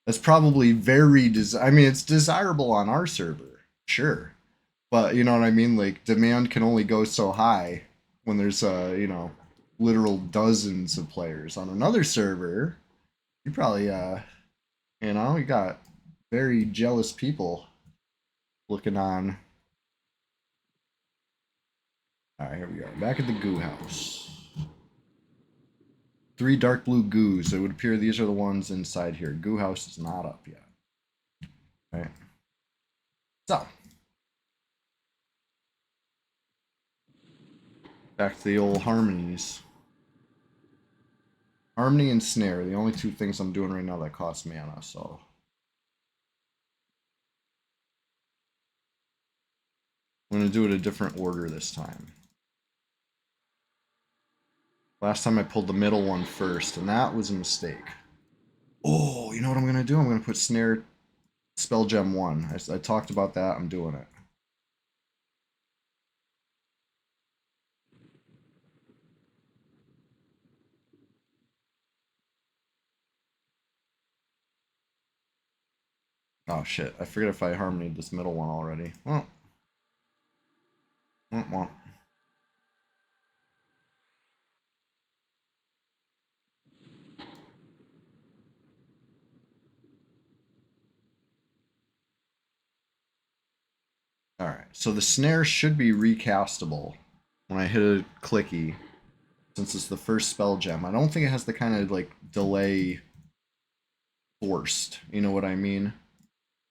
[SPEAKER 1] That's probably very I mean, it's desirable on our server, sure, but you know what I mean. Like demand can only go so high when there's you know, literal dozens of players on another server. You probably you know, you got very jealous people looking on. All right, here we go. Back at the goo house. 3 dark blue goos. It would appear these are the ones inside here. Goo house is not up yet. All right. So, back to the old harmonies. Harmony and snare, the only 2 things I'm doing right now that cost mana, so. I'm going to do it a different order this time. Last time I pulled the middle one first, and that was a mistake. Oh, you know what I'm going to do? I'm going to put snare spell gem 1. I talked about that. I'm doing it. Oh shit, I forget if I harmonied this middle one already. Well, well. Alright, so the snare should be recastable when I hit a clicky, since it's the first spell gem. I don't think it has the kind of like delay forced, you know what I mean?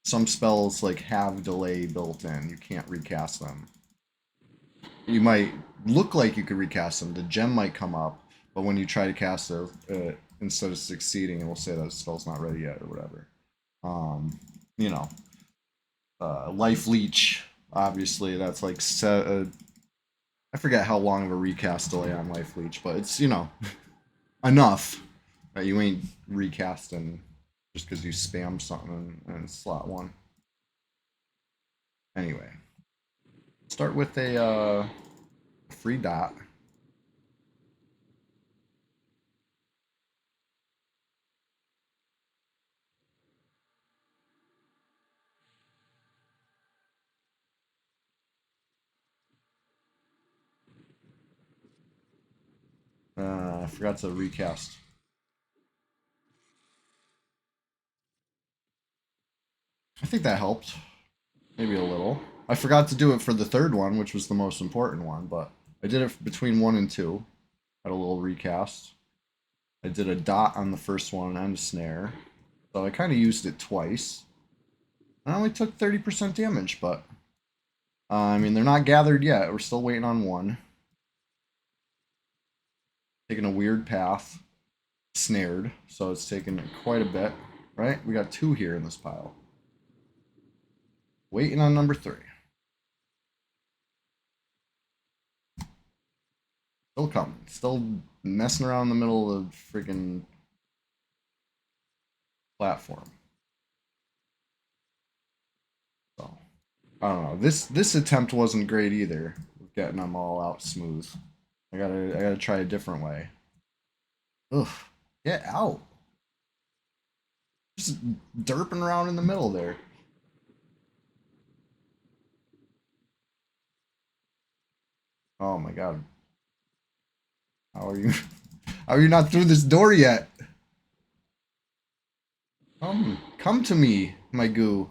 [SPEAKER 1] Some spells like have delay built in, you can't recast them. You might look like you could recast them, the gem might come up, but when you try to cast it, instead of succeeding, it will say that the spell's not ready yet or whatever. You know, life leech, obviously that's like I forget how long of a recast delay on life leech, but it's, you know, enough that you ain't recasting just because you spam something in slot 1. Anyway, start with a free dot. I forgot to recast. I think that helped. Maybe a little. I forgot to do it for the third one, which was the most important one, but I did it between 1 and 2. Had a little recast. I did a dot on the first one and a snare. So I kind of used it twice. I only took 30% damage, but I mean, they're not gathered yet. We're still waiting on one. Taking a weird path. Snared, so it's taken quite a bit, right? We got 2 here in this pile. Waiting on number 3. Still coming. Still messing around in the middle of the freaking platform. So, I don't know. This attempt wasn't great either. Getting them all out smooth. I gotta try a different way. Ugh. Get out. Just derping around in the middle there. Oh my god. How are you? How are you not through this door yet? Come to me, my goo.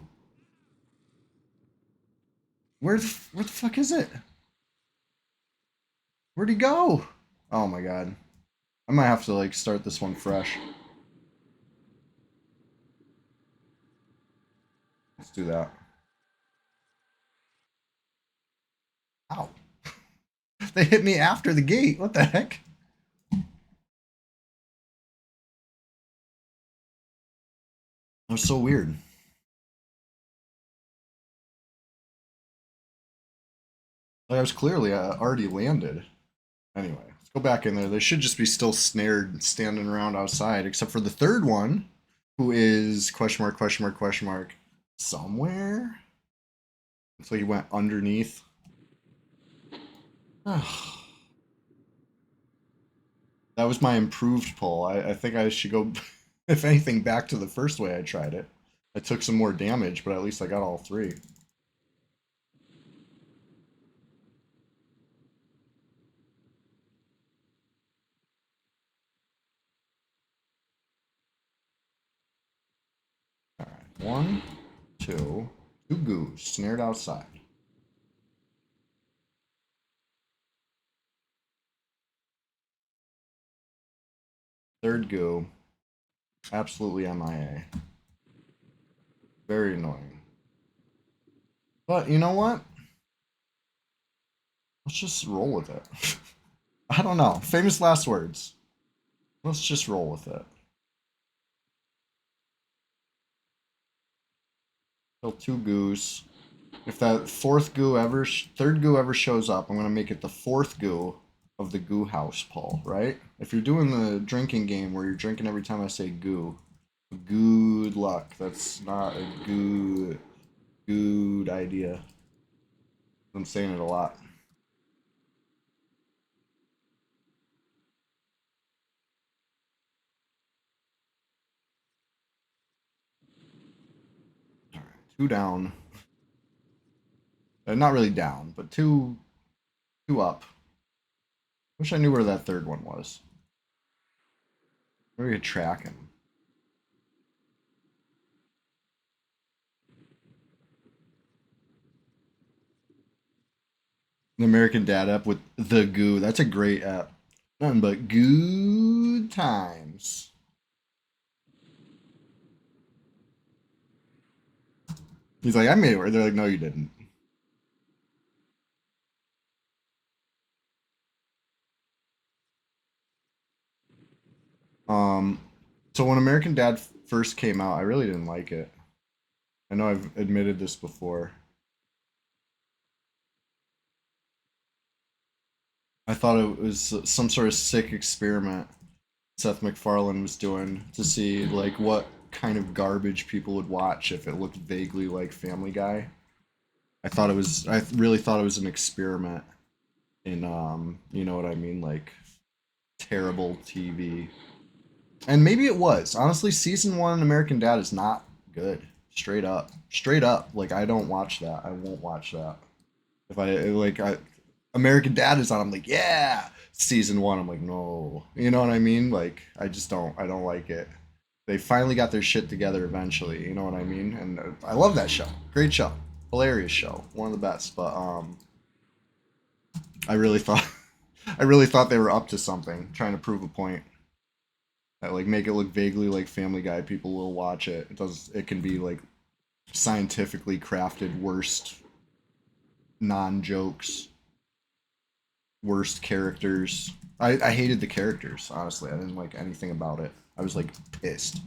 [SPEAKER 1] Where the fuck is it? Where'd he go? Oh my god. I might have to like start this one fresh. Let's do that. Ow. They hit me after the gate. What the heck? That was so weird. Like I was clearly already landed. Anyway, let's go back in there. They should just be still snared standing around outside, except for the third one, who is question mark, question mark, question mark, somewhere. Looks like he went underneath. That was my improved pull. I think I should go, if anything, back to the first way I tried it. I took some more damage, but at least I got all three. All right, one, two goos snared outside. Third goo, absolutely MIA. Very annoying. But you know what? Let's just roll with it. I don't know. Famous last words. Let's just roll with it. Kill two goos. If that third goo ever shows up, I'm gonna make it the fourth goo of the goo house pull, right? If you're doing the drinking game where you're drinking every time I say goo, good luck. That's not a good idea. I'm saying it a lot. All right, two down. Not really down, but two up. Wish I knew where that third one was. Maybe we could track him. The American Dad app with the goo. That's a great app. Nothing but good times. He's like, I made it work. They're like, no, you didn't. Um, so when American Dad first came out, I really didn't like it. I know I've admitted this before. I thought it was some sort of sick experiment Seth MacFarlane was doing to see like what kind of garbage people would watch if it looked vaguely like Family Guy. I really thought it was an experiment in you know what I mean, like terrible TV. And maybe it was. Honestly, season 1 American Dad is not good. Straight up. Straight up. Like I don't watch that. I won't watch that. If I like I American Dad is on, I'm like, yeah. Season 1, I'm like, no. You know what I mean? Like I don't like it. They finally got their shit together eventually, you know what I mean? And I love that show. Great show. Hilarious show. One of the best, but I really thought I really thought they were up to something, trying to prove a point. That like make it look vaguely like Family Guy, people will watch it. It can be like scientifically crafted worst non-jokes, worst characters. I hated the characters, honestly. I didn't like anything about it. I was like pissed.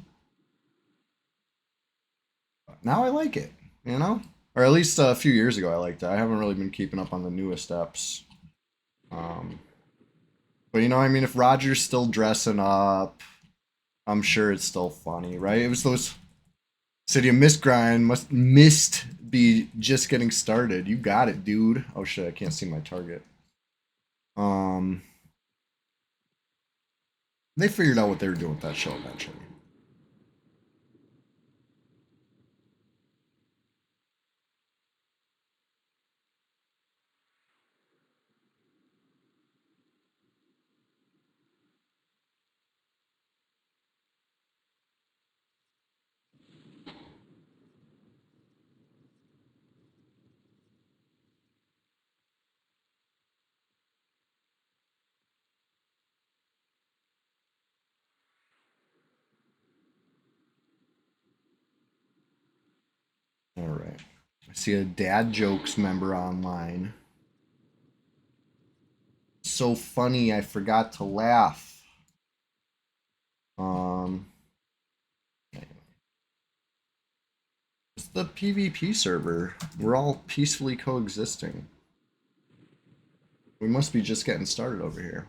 [SPEAKER 1] But now I like it, you know? Or at least a few years ago I liked it. I haven't really been keeping up on the newest steps. Um, but you know, I mean, if Roger's still dressing up, I'm sure it's still funny, right? It was those City of Mist grind must be just getting started. You got it, dude. Oh shit, I can't see my target. Um, they figured out what they were doing with that show eventually. All right. I see a dad jokes member online. so funny, I forgot to laugh. It's the PvP server. We're all peacefully coexisting. We must be just getting started over here.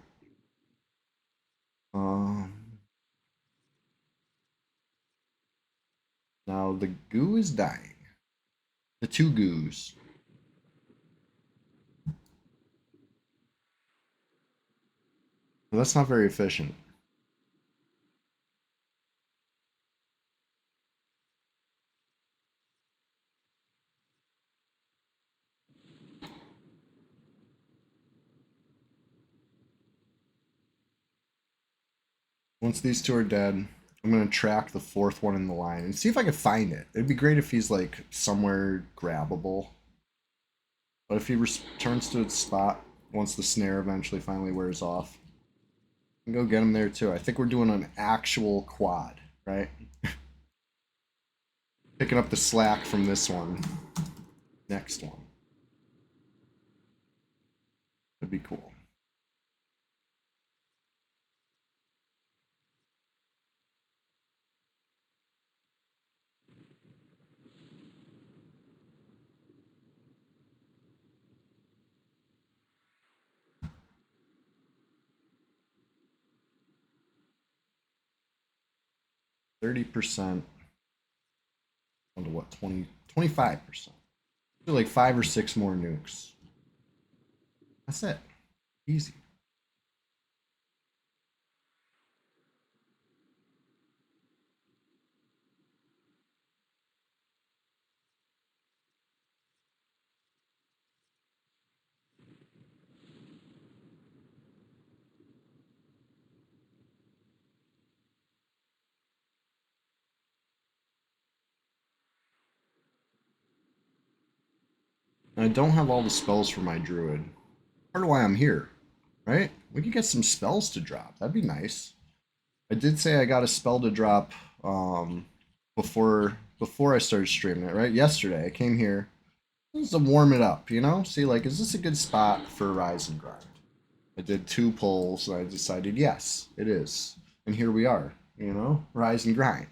[SPEAKER 1] Now the goo is dying. The two goos. Well, that's not very efficient. Once these two are dead, I'm gonna track the fourth one in the line and see if I can find it. It'd be great if he's like somewhere grabbable. But if he returns to its spot once the snare eventually finally wears off, I can go get him there too. I think we're doing an actual quad, right? Picking up the slack from this one. Next one. That'd be cool. %30 onto what, 25%. Do like 5 or 6 more nukes. That's it. Easy. I don't have all the spells for my druid. Part of why I'm here, right? We could get some spells to drop. That'd be nice. I did say I got a spell to drop before I started streaming it, right? Yesterday I came here just to warm it up, you know? See, like, is this a good spot for Rise and Grind? I did 2 polls and I decided yes, it is. And here we are, you know? Rise and Grind.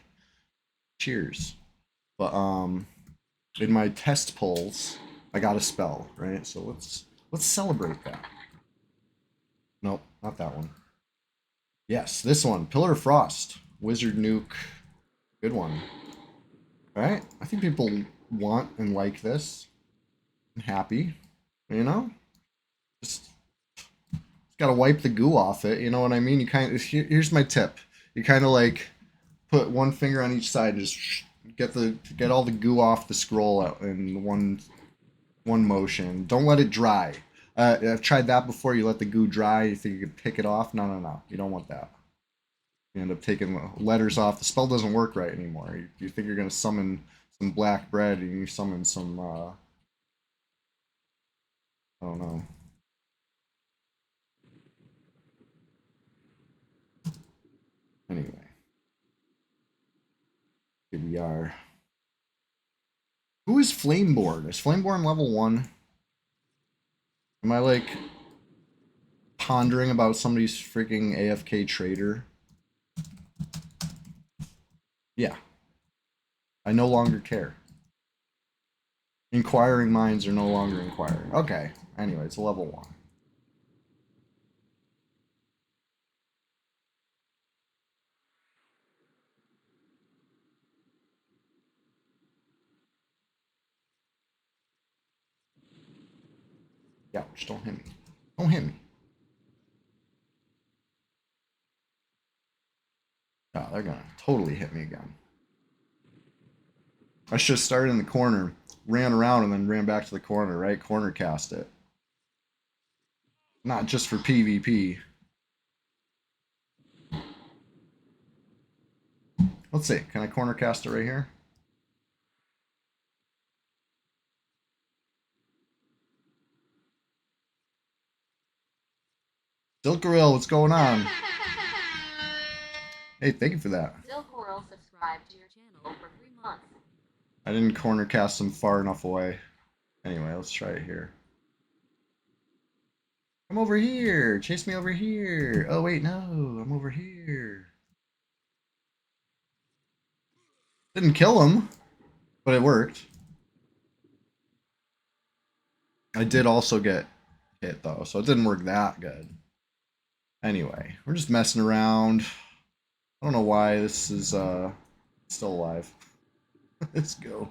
[SPEAKER 1] Cheers. But in my test polls, I got a spell, right? So let's celebrate that. Nope, not that one. Yes, this one, Pillar of Frost, Wizard Nuke, good one. All right, I think people want and like this. I'm happy, you know. Just gotta wipe the goo off it. You know what I mean? You kind of here's my tip. You kind of like put one finger on each side, and just get all the goo off the scroll out in one motion. Don't let it dry. I've tried that before. You let the goo dry. You think you can pick it off? No, no, no. You don't want that. You end up taking the letters off. The spell doesn't work right anymore. You think you're gonna summon some black bread, and you summon some. I don't know. Anyway, here we are. Who is Flameborn? Is Flameborn level 1? Am I like pondering about somebody's freaking AFK trader? Yeah. I no longer care. Inquiring minds are no longer inquiring. Okay. Anyway, it's level 1. Ouch, don't hit me. Don't hit me. Oh, they're gonna totally hit me again. I should have started in the corner, ran around, and then ran back to the corner, right? Corner cast it. Not just for PvP. Let's see. Can I corner cast it right here? Silkaril, what's going on? Hey, thank you for that.
[SPEAKER 2] Silkaril subscribed to your channel for 3 months.
[SPEAKER 1] I didn't corner cast them far enough away. Anyway, let's try it here. Come over here. Chase me over here. Oh, wait, no. I'm over here. Didn't kill him, but it worked. I did also get hit, though, so it didn't work that good. Anyway, we're just messing around. I don't know why this is still alive. Let's go.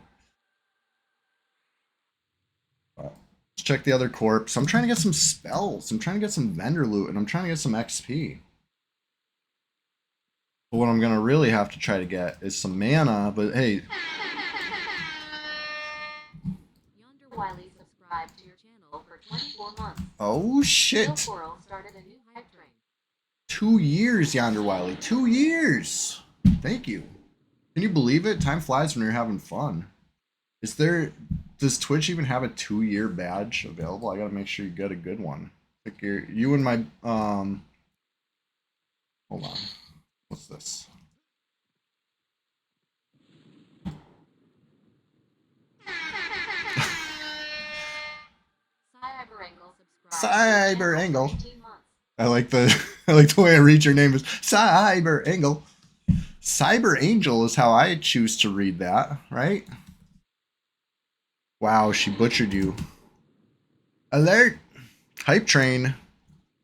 [SPEAKER 1] Let's check the other corpse. I'm trying to get some spells. I'm trying to get some vendor loot, and I'm trying to get some XP. But what I'm going to really have to try to get is some mana, but hey.
[SPEAKER 2] Yonder Wiley subscribed to your channel for 24 months.
[SPEAKER 1] Oh, shit.
[SPEAKER 2] Coral started a new hype train.
[SPEAKER 1] 2 years, Yonder Wiley. 2 years. Thank you. Can you believe it? Time flies when you're having fun. Does Twitch even have a 2-year badge available? I gotta make sure you get a good one. Like you and my hold on. What's this? Cyber Angle. I like the way I read your name is Cyber Angle. Cyber Angel is how I choose to read that, right? Wow, she butchered you. Alert! Hype train.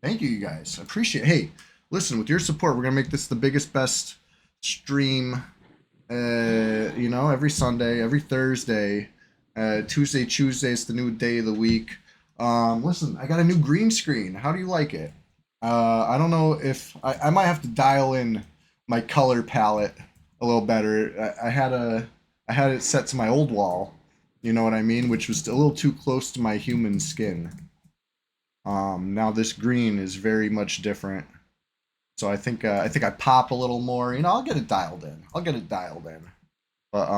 [SPEAKER 1] Thank you, you guys. I appreciate it. Hey, listen, with your support, we're going to make this the biggest, best stream, you know, every Sunday, every Thursday. Tuesday is the new day of the week. Listen, I got a new green screen. How do you like it? I don't know if... I might have to dial in my color palette a little better. I had it set to my old wall. You know what I mean? Which was a little too close to my human skin. Now this green is very much different. So I think I pop a little more. You know, I'll get it dialed in. But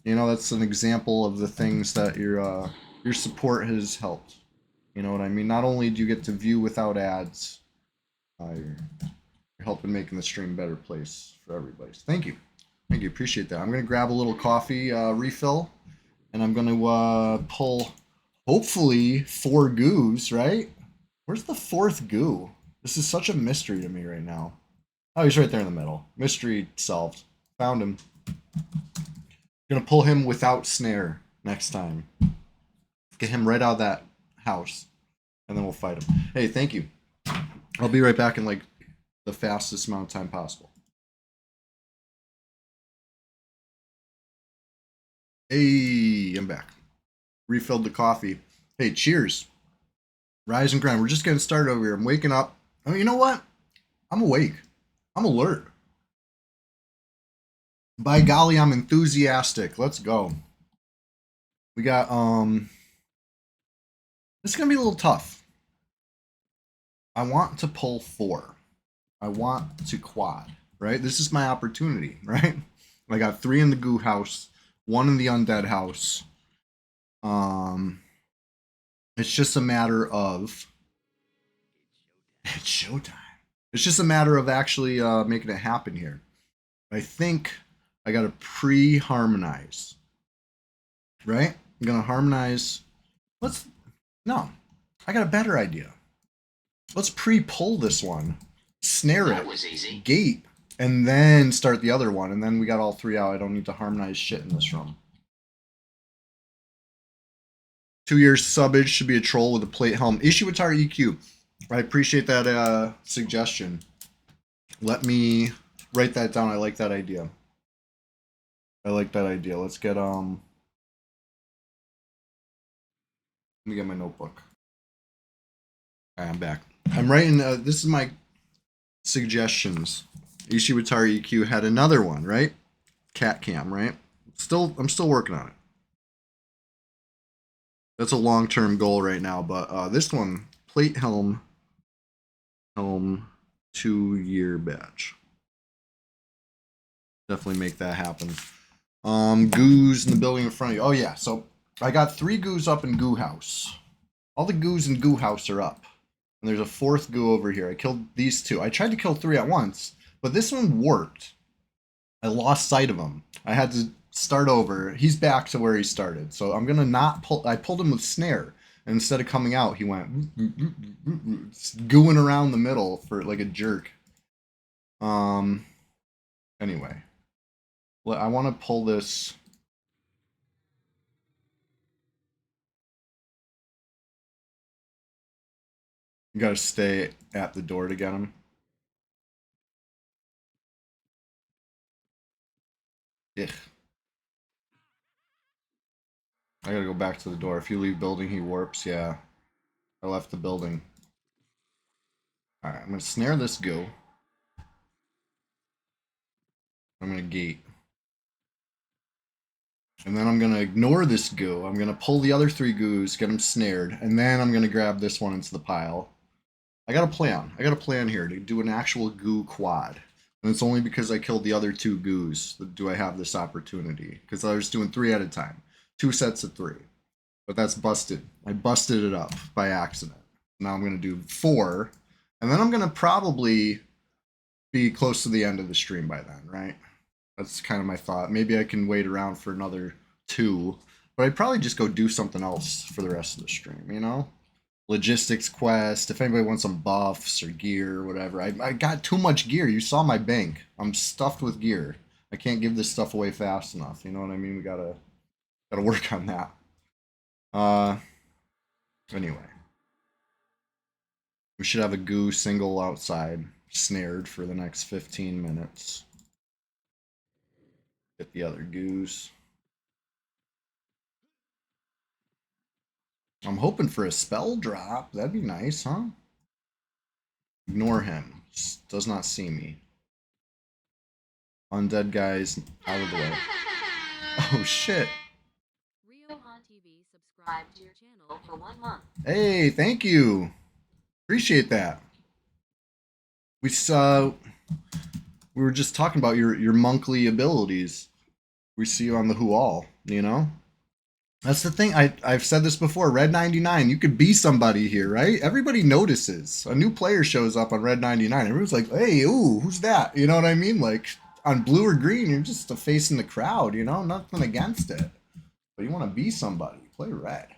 [SPEAKER 1] you know, that's an example of the things that your support has helped. You know what I mean? Not only do you get to view without ads, you're helping making the stream a better place for everybody. So thank you. Appreciate that. I'm gonna grab a little coffee refill. And I'm going to pull, hopefully, 4 goos, right? Where's the 4th goo? This is such a mystery to me right now. Oh, he's right there in the middle. Mystery solved. Found him. Going to pull him without snare next time. Get him right out of that house. And then we'll fight him. Hey, thank you. I'll be right back in, like, the fastest amount of time possible. Hey, I'm back. Refilled the coffee. Hey, cheers. Rise and grind. We're just getting started over here. I'm waking up. I mean, you know what? I'm awake. I'm alert. By golly, I'm enthusiastic. Let's go. We got, this is going to be a little tough. I want to pull 4. I want to quad, right? This is my opportunity, right? I got 3 in the goo house. 1 in the undead house. It's just a matter of... It's showtime. It's just a matter of actually making it happen here. I think I got to pre-harmonize. Right? I'm going to harmonize... No. I got a better idea. Let's pre-pull this one. Snare it. That was easy. Gate. And then start the other one, and then we got all 3 out. I don't need to harmonize shit in this room. 2 years subbage should be a troll with a plate helm. Ishiwatari EQ. I appreciate that suggestion. Let me write that down. I like that idea. Let's get Let me get my notebook. All right, I'm back. I'm writing. This is my suggestions. Ishiwatari EQ had another one, right? Cat cam, right? I'm still working on it. That's a long-term goal right now, but this one, plate helm 2-year badge. Definitely make that happen. Goos in the building in front of you. Oh yeah, so I got 3 goos up in goo house. All the goos in goo house are up. And there's a 4th goo over here. I killed these 2. I tried to kill 3 at once. But this one worked. I lost sight of him. I had to start over. He's back to where he started. So I'm going to not pull. I pulled him with snare. And instead of coming out, he went gooing around the middle for like a jerk. Anyway, I want to pull this. You gotta stay at the door to get him. Ugh. I gotta go back to the door. If you leave building, he warps. Yeah. I left the building. Alright, I'm gonna snare this goo. I'm gonna gate. And then I'm gonna ignore this goo. I'm gonna pull the other 3 goos, get them snared, and then I'm gonna grab this one into the pile. I got a plan. I got a plan here to do an actual goo quad. And it's only because I killed the other 2 goos that do I have this opportunity. Because I was doing 3 at a time. 2 sets of 3. But that's busted. I busted it up by accident. Now I'm going to do 4. And then I'm going to probably be close to the end of the stream by then, right? That's kind of my thought. Maybe I can wait around for another 2. But I'd probably just go do something else for the rest of the stream, you know? Logistics quest, if anybody wants some buffs or gear or whatever. I got too much gear. You saw my bank. I'm stuffed with gear. I can't give this stuff away fast enough. You know what I mean? We gotta work on that. Anyway. We should have a goo single outside, snared for the next 15 minutes. Get the other goos. I'm hoping for a spell drop. That'd be nice, huh? Ignore him. Does not see me. Undead guys out of the way. Oh shit.
[SPEAKER 2] RioHan TV subscribed to your channel for 1 month.
[SPEAKER 1] Hey, thank you. Appreciate that. We were just talking about your monkly abilities. We see you on the Hual, you know? That's the thing. I've said this before. Red 99, you could be somebody here, right? Everybody notices. A new player shows up on Red 99. Everyone's like, hey, ooh, who's that? You know what I mean? Like, on blue or green, you're just a face in the crowd, you know? Nothing against it. But you want to be somebody. Play red.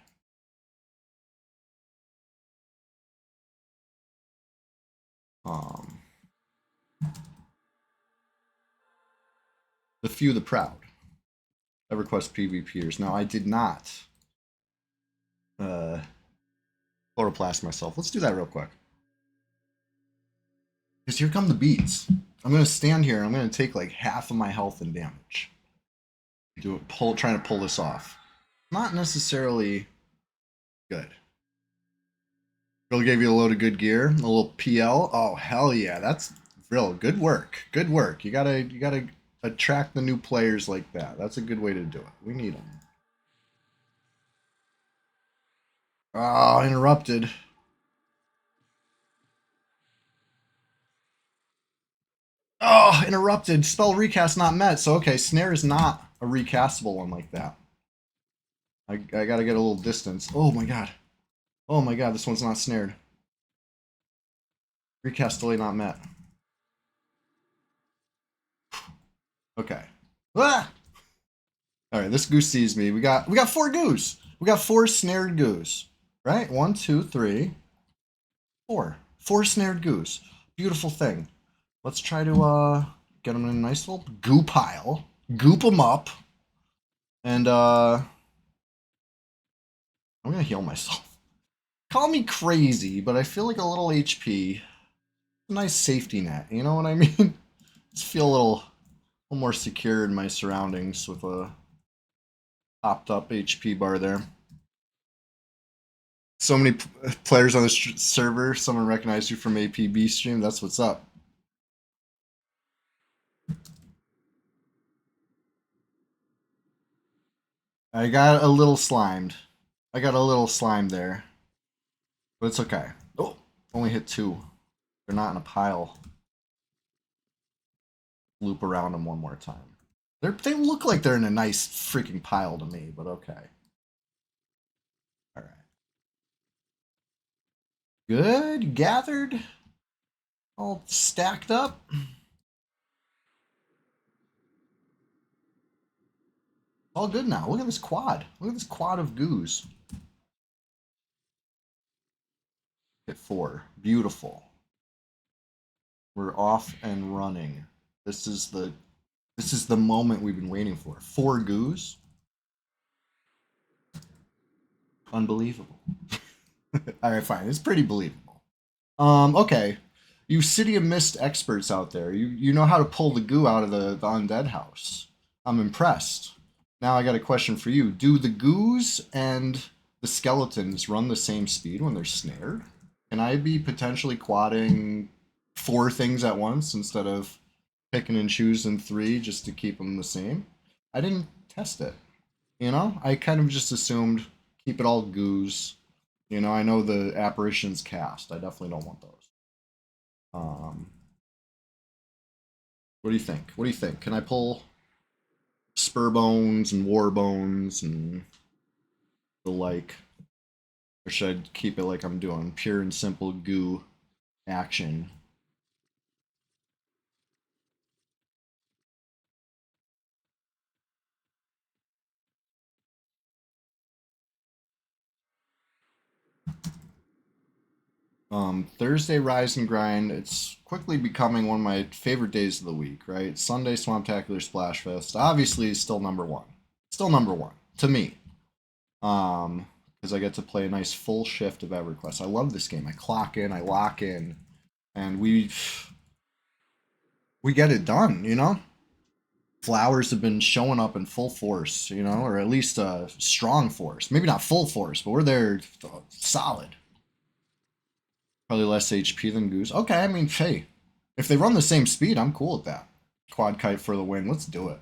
[SPEAKER 1] The few, the proud. EverQuest PvPers. Now, I did not photoplast myself. Let's do that real quick. Because here come the beats. I'm going to stand here and I'm going to take like half of my health and damage. Trying to pull this off. Not necessarily good. Bill gave you a load of good gear, a little PL. Oh hell yeah, that's real good work. Good work. You gotta attract the new players like that. That's a good way to do it. We need them. Oh, interrupted. Oh, interrupted. Spell recast not met. So okay, snare is not a recastable one like that. I gotta get a little distance. Oh my god. Oh my god, this one's not snared. Recast delay not met. Okay. Ah! Alright, this goose sees me. We got 4 goose. We got 4 snared goose. Right? 1, 2, 3, 4. 4 snared goose. Beautiful thing. Let's try to get them in a nice little goo pile. Goop them up. And I'm gonna heal myself. Call me crazy, but I feel like a little HP. A nice safety net, you know what I mean? Just feel a little more secure in my surroundings with a popped up HP bar there. So many players on the server. Someone recognized you from APB stream. That's what's up. I got a little slimed. I got a little slimed there. But it's okay. Oh, only hit 2. They're not in a pile. Loop around them one more time. They look like they're in a nice freaking pile to me, but okay. Alright. Good. Gathered. All stacked up. All good now. Look at this quad. Look at this quad of goos. Hit 4. Beautiful. We're off and running. This is the moment we've been waiting for. 4 goos. Unbelievable. All right, fine. It's pretty believable. Okay. You City of Mist experts out there, you know how to pull the goo out of the undead house. I'm impressed. Now I got a question for you. Do the goos and the skeletons run the same speed when they're snared? Can I be potentially quadding 4 things at once instead of picking and choosing 3 just to keep them the same? I didn't test it. You know, I kind of just assumed keep it all goos. You know, I know the apparitions cast. I definitely don't want those. What do you think? What do you think? Can I pull spur bones and war bones and the like? Or should I keep it like I'm doing pure and simple goo action? Thursday Rise and Grind. It's quickly becoming one of my favorite days of the week, right? Sunday Swamptacular Splash Fest. Obviously is still number one. Still number one to me. Because I get to play a nice full shift of EverQuest. I love this game. I clock in, I lock in, and we get it done, you know? Flowers have been showing up in full force, you know, or at least strong force. Maybe not full force, but we're there solid. Probably less HP than Goose. Okay, I mean, hey, if they run the same speed, I'm cool with that. Quad kite for the win. Let's do it.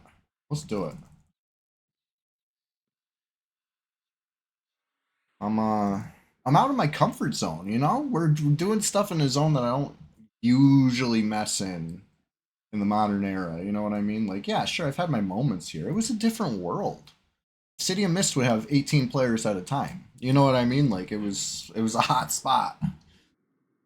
[SPEAKER 1] Let's do it. I'm uh I'm out of my comfort zone, you know? We're doing stuff in a zone that I don't usually mess in the modern era, you know what I mean? Like, yeah, sure, I've had my moments here. It was a different world. City of Mist would have 18 players at a time. You know what I mean? Like it was a hot spot.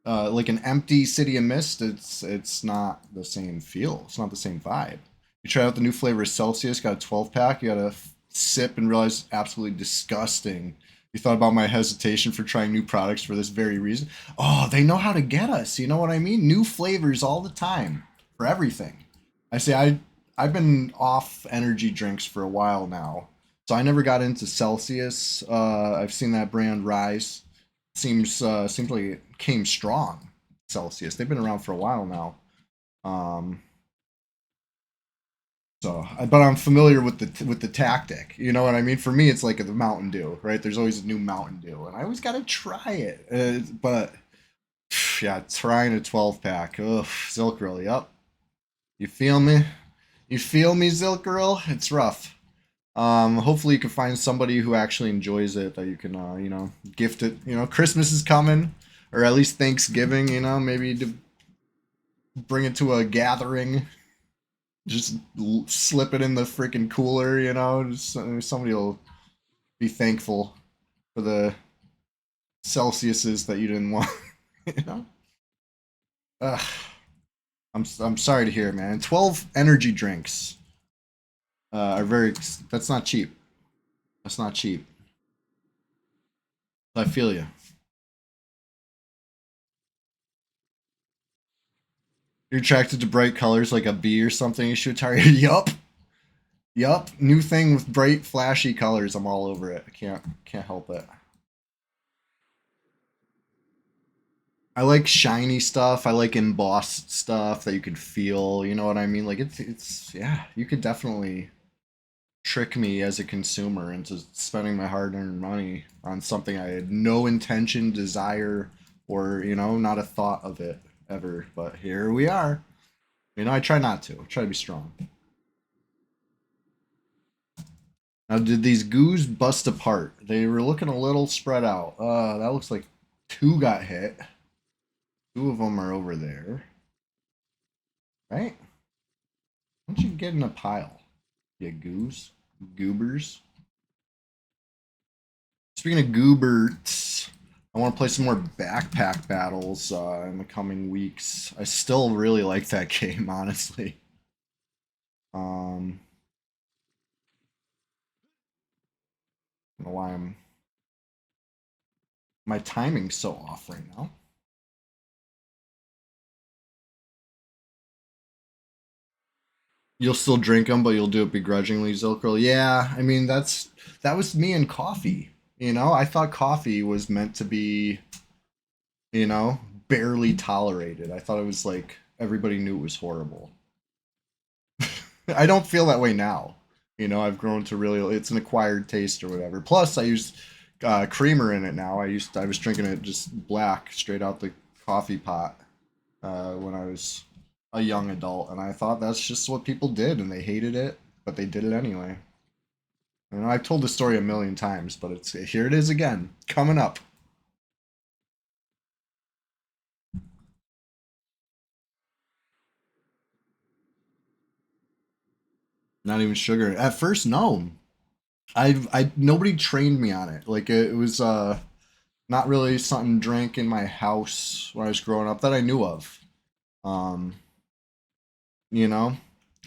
[SPEAKER 1] Like an empty City of Mist, it's not the same feel. It's not the same vibe. You try out the new flavor of Celsius, got a 12 pack. You got to sip and realize it's absolutely disgusting. You thought about my hesitation for trying new products for this very reason. Oh, they know how to get us. You know what I mean? New flavors all the time for everything. I say I've been off energy drinks for a while now, so I never got into Celsius. I've seen that brand rise. Seems like it came strong. Celsius. They've been around for a while now. Um, but I'm familiar with the tactic. You know what I mean? For me, it's like the Mountain Dew, right? There's always a new Mountain Dew, and I always gotta try it. But yeah, trying a 12 pack. Ugh, Zilkril. Yep. You feel me? You feel me, Zilkril? It's rough. Hopefully you can find somebody who actually enjoys it that you can, gift it. You know, Christmas is coming, or at least Thanksgiving. You know, maybe to bring it to a gathering. Just slip it in the freaking cooler. You know, just, somebody will be thankful for the Celsiuses that you didn't want. You know, Ugh, I'm sorry to hear, man. 12 energy drinks are very. That's not cheap. That's not cheap. I feel you. You're attracted to bright colors like a bee or something. You should tire. Yup. Yup. New thing with bright, flashy colors. I'm all over it. I can't help it. I like shiny stuff. I like embossed stuff that you can feel. You know what I mean? Like it's yeah. You could definitely trick me as a consumer into spending my hard-earned money on something I had no intention, desire, or not a thought of it ever. But here we are. You know, I try not to. I try to be strong. Now, did these goos bust apart? They were looking a little spread out. That looks like 2 got hit. 2 of them are over there. Right? Why don't you get in a pile? You goose. Goobers. Speaking of goobers, I want to play some more backpack battles in the coming weeks. I still really like that game, honestly. I don't know why my timing's so off right now. You'll still drink them, but you'll do it begrudgingly, Zilkril. Yeah, I mean that was me and coffee. You know, I thought coffee was meant to be, you know, barely tolerated. I thought it was like everybody knew it was horrible. I don't feel that way now. You know, I've grown to really it's an acquired taste or whatever. Plus, I use creamer in it now. I was drinking it just black straight out the coffee pot when I was a young adult, and I thought that's just what people did, and they hated it, but they did it anyway. You know, I've told this story a million times, but it's here it is again, coming up. Not even sugar. At first, no. I nobody trained me on it. Like it was not really something drank in my house when I was growing up that I knew of. Um, you know,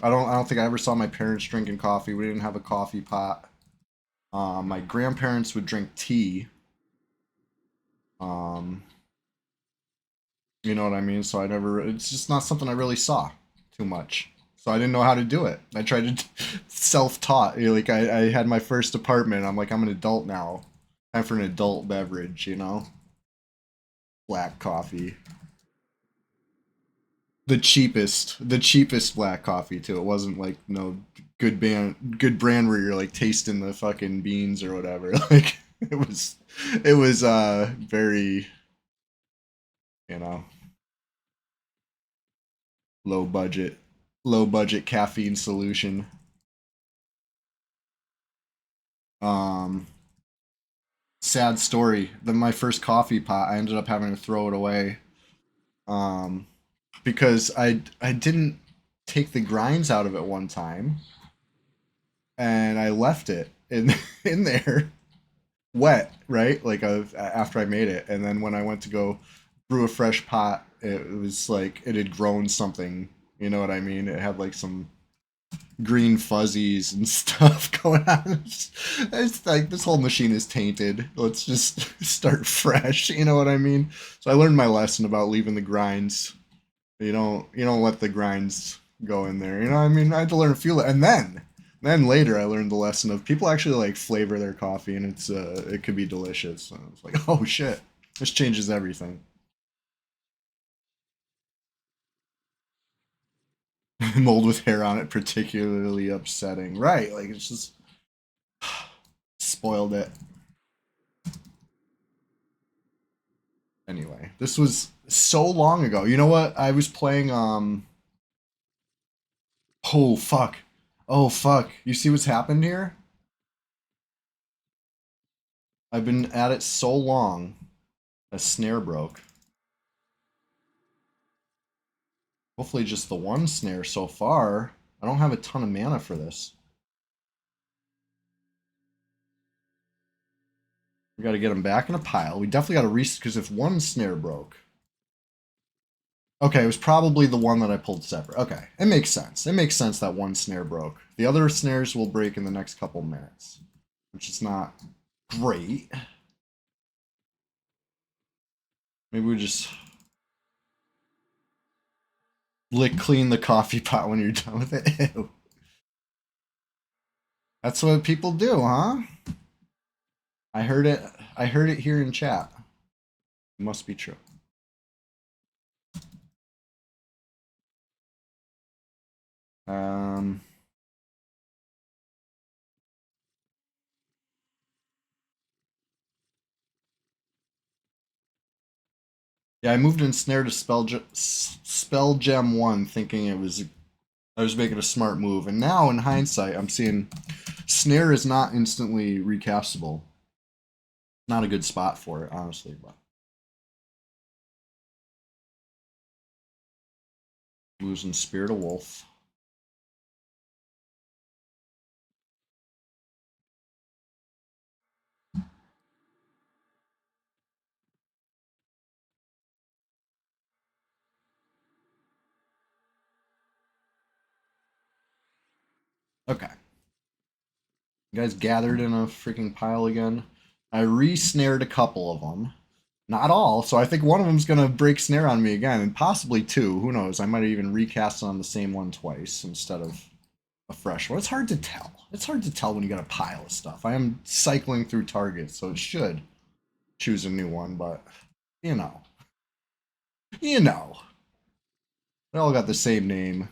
[SPEAKER 1] I don't think I ever saw my parents drinking coffee. We didn't have a coffee pot. My grandparents would drink tea. Um, you know what I mean? So I never. It's just not something I really saw too much. So I didn't know how to do it. I tried to self-taught. You know, like I had my first apartment. I'm like I'm an adult now. Time for an adult beverage. You know, black coffee. The cheapest black coffee too. It wasn't like good brand where you're like tasting the fucking beans or whatever. Like it was very, you know, low budget low budget caffeine solution. Um Sad story. My first coffee pot, I ended up having to throw it away. Um because I didn't take the grinds out of it one time and I left it in in there wet, right? Like after I made it, and then when I went to go brew a fresh pot, it was like it had grown something. You know what I mean? It had like some green fuzzies and stuff going on. It's like this whole machine is tainted. Let's just start fresh. You know what I mean? So I learned my lesson about leaving the grinds. You don't let the grinds go in there. You know what I mean? I had to learn a few, and then later I learned the lesson of people actually like flavor their coffee, and it could be delicious. And I was like, oh shit, this changes everything. Mold with hair on it, particularly upsetting. Right? Like it's just spoiled it. Anyway, this was so long ago. You know what? I was playing. Oh fuck. Oh fuck. You see what's happened here? I've been at it so long. A snare broke. Hopefully just the one snare so far. I don't have a ton of mana for this. We got to get them back in a pile. We definitely got to reset because if one snare broke. Okay, it was probably the one that I pulled separate. Okay, it makes sense. It makes sense that one snare broke. The other snares will break in the next couple minutes, which is not great. Maybe we just lick clean the coffee pot when you're done with it. Ew. That's what people do, huh? I heard it. I heard it here in chat. It must be true. Um, yeah, I moved in snare to spell gem one, thinking I was making a smart move, and now in hindsight, I'm seeing snare is not instantly recastable. Not a good spot for it, honestly. But losing Spirit of Wolf. Okay, you guys gathered in a freaking pile again. I re-snared a couple of them. Not all, so I think one of them's gonna break snare on me again, and possibly two. Who knows? I might even recast on the same one twice instead of a fresh one. It's hard to tell. It's hard to tell when you got a pile of stuff. I am cycling through targets, so it should choose a new one, but you know. You know. They all got the same name.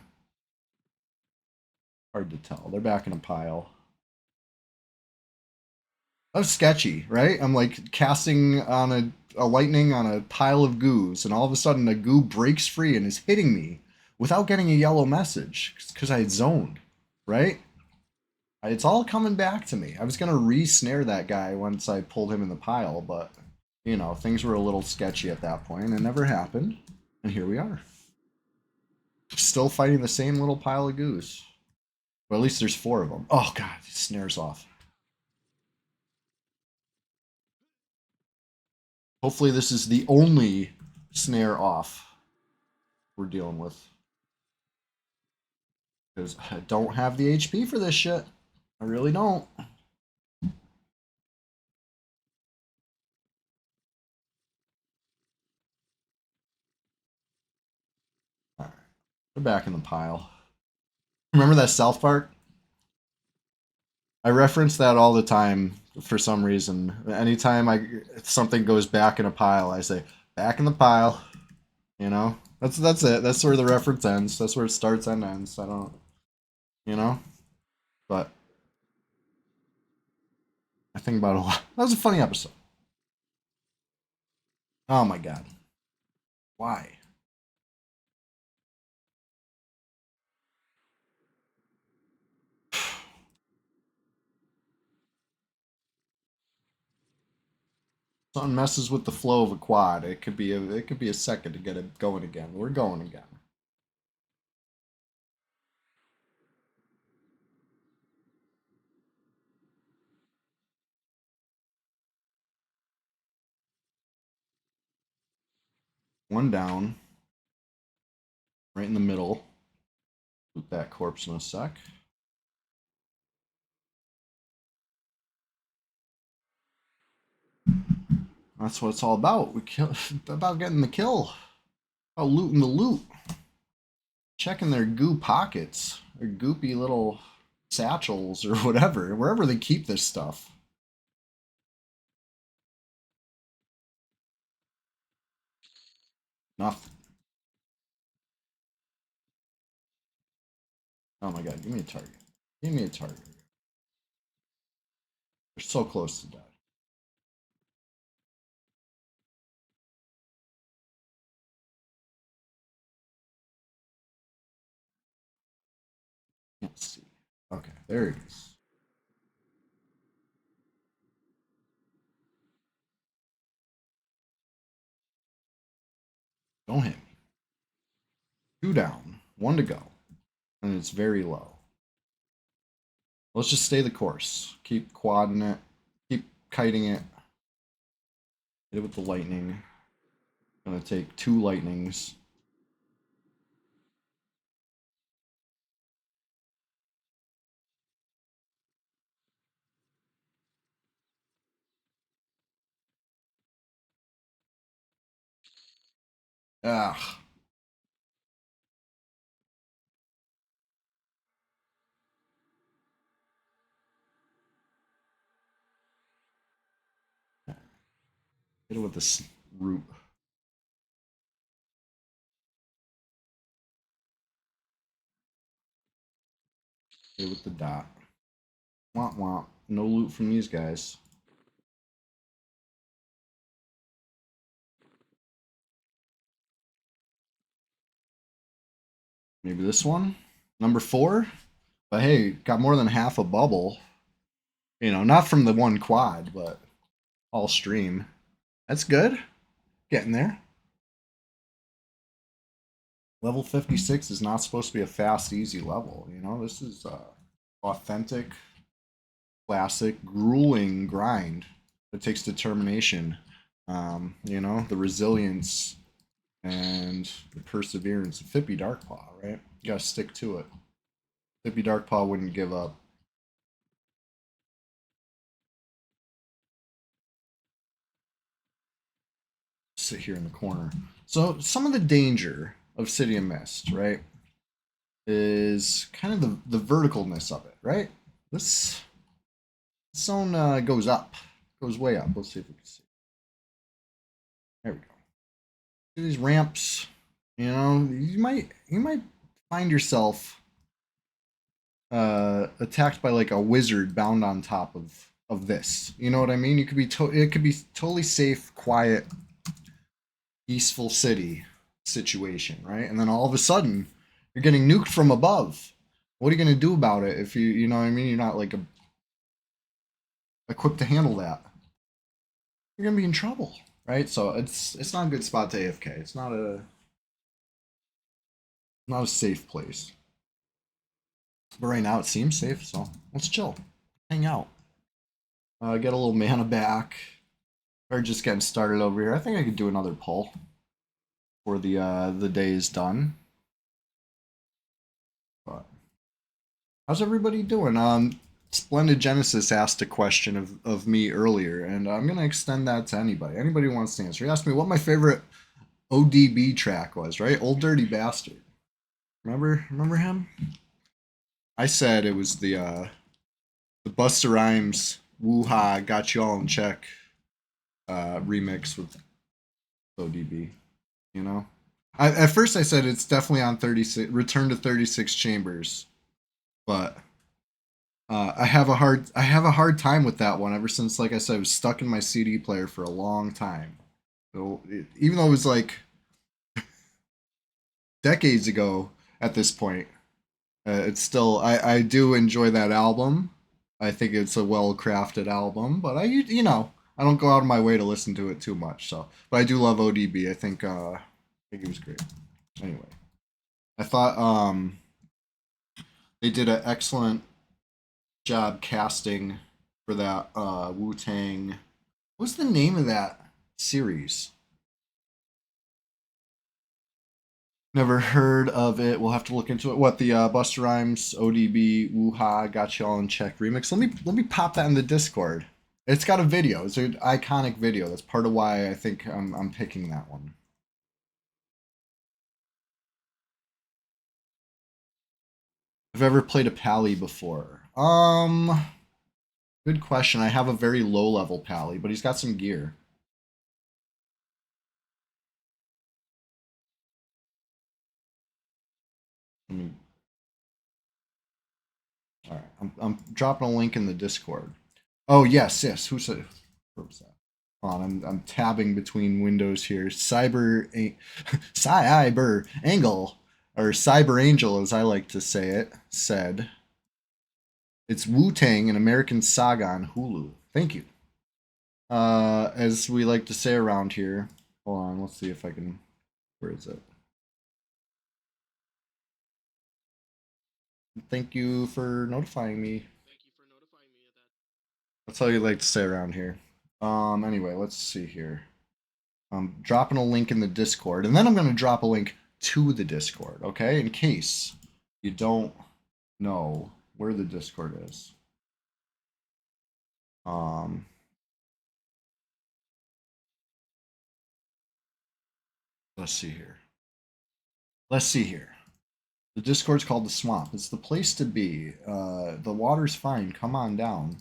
[SPEAKER 1] Hard to tell. They're back in a pile. That was sketchy, right? I'm like casting on a lightning on a pile of goos, and all of a sudden the goo breaks free and is hitting me without getting a yellow message because I had zoned, right? It's all coming back to me. I was gonna re-snare that guy once I pulled him in the pile, but you know, things were a little sketchy at that point. It never happened, and here we are. Still fighting the same little pile of goose. Well, at least there's 4 of them. Oh god, it snares off. Hopefully this is the only snare off we're dealing with. Because I don't have the HP for this shit. I really don't. Alright. They're back in the pile. Remember that South Park? I reference that all the time for some reason. Anytime something goes back in a pile, I say, back in the pile. You know? That's it. That's where the reference ends. That's where it starts and ends. I don't, you know? But I think about it a lot. That was a funny episode. Oh my god. Why? Something messes with the flow of a quad. It could be a second to get it going again. We're going again. One down. Right in the middle. Loot that corpse in a sec. That's what it's all about. We kill about getting the kill. About looting the loot. Checking their goo pockets. Their goopy little satchels or whatever. Wherever they keep this stuff. Nothing. Oh my god, give me a target. Give me a target. They're so close to death. Can't see. Okay, there it is. Don't hit me. 2 down. 1 to go. And it's very low. Let's just stay the course. Keep quadding it. Keep kiting it. Hit it with the lightning. Gonna take 2 lightnings. Ah. Hit it with this root. Hit it with the dot. Womp womp. No loot from these guys. Maybe this one? Number 4? But hey, got more than half a bubble. You know, not from the one quad, but all stream. That's good. Getting there. Level 56 is not supposed to be a fast, easy level. You know, this is authentic, classic, grueling grind that takes determination. You know, the resilience and the perseverance of Fippy Darkpaw, right? You gotta stick to it. Fippy Darkpaw wouldn't give up. Sit here in the corner. So some of the danger of City of Mist, right, is kind of the verticalness of it, right? This zone goes up, goes way up. Let's see if we can see. There we go. See these ramps. You know, you might find yourself attacked by like a wizard bound on top of this. You know what I mean? You could be it could be totally safe, quiet, peaceful city situation, right? And then all of a sudden, you're getting nuked from above. What are you gonna do about it if you know what I mean? You're not like equipped to handle that. You're gonna be in trouble, right? So it's not a good spot to AFK. It's not a safe place. But right now it seems safe, so let's chill, hang out, get a little mana back. Or just getting started over here. I think I could do another pull before the day is done. But how's everybody doing? Splendid Genesis asked a question of me earlier, and I'm gonna extend that to anybody. Anybody who wants to answer. He asked me what my favorite ODB track was, right? Old Dirty Bastard. Remember him? I said it was the Busta Rhymes Woo-Ha Got You All in Check remix with ODB. You know? At first I said it's definitely on 36 Return to 36 Chambers. But I have a hard time with that one ever since, like I said, I was stuck in my CD player for a long time. So even though it was like decades ago at this point, it's still I do enjoy that album. I think it's a well crafted album, but I don't go out of my way to listen to it too much. So, but I do love ODB. I think it was great. Anyway, I thought they did an excellent job casting for that Wu Tang. What's the name of that series? Never heard of it. We'll have to look into it. What the Busta Rhymes ODB Woo-Ha Got You All in Check remix? Let me pop that in the Discord. It's got a video. It's an iconic video. That's part of why I think I'm picking that one. I've ever played a Pally before. Good question. I have a very low level Pally, but he's got some gear. Let me. All right, I'm dropping a link in the Discord. Oh yes. Who said? Where was that? Hold on, I'm tabbing between windows here. Cyber Angle, or Cyber Angel, as I like to say it, said it's Wu Tang, an American saga on Hulu. Thank you. As we like to say around here. Hold on, let's see if I can. Where is it? Thank you for notifying me.
[SPEAKER 3] Thank you for notifying me of that.
[SPEAKER 1] That's how you like to say around here. Anyway, let's see here. I'm dropping a link in the Discord, and then I'm going to drop a link to the Discord, okay? In case you don't know where the Discord is. Let's see here. The Discord's called the Swamp. It's the place to be. The water's fine. Come on down.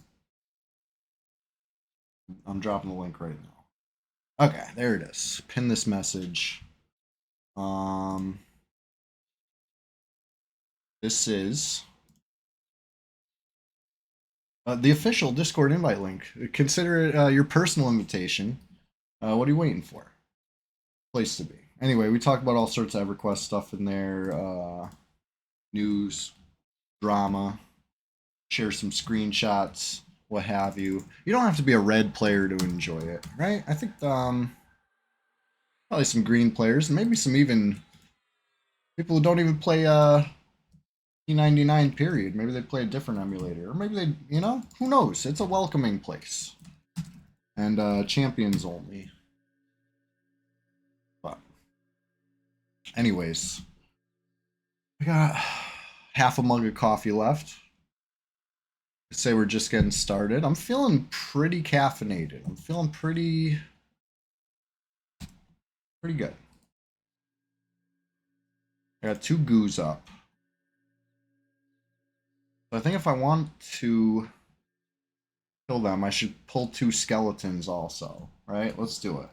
[SPEAKER 1] I'm dropping the link right now. Okay, there it is. Pin this message. This is the official Discord invite link. Consider it your personal invitation. What are you waiting for? Place to be. Anyway, we talk about all sorts of EverQuest stuff in there. News, drama, share some screenshots, what have you. You don't have to be a red player to enjoy it, right? I think probably some green players, and maybe some even people who don't even play P99 period. Maybe they play a different emulator, or maybe they, who knows? It's a welcoming place, and champions only. But, anyways, I got half a mug of coffee left. I'd say we're just getting started. I'm feeling pretty caffeinated. I'm feeling pretty good. I got 2 goos up. I think if I want to kill them, I should pull 2 skeletons also, right? Let's do it.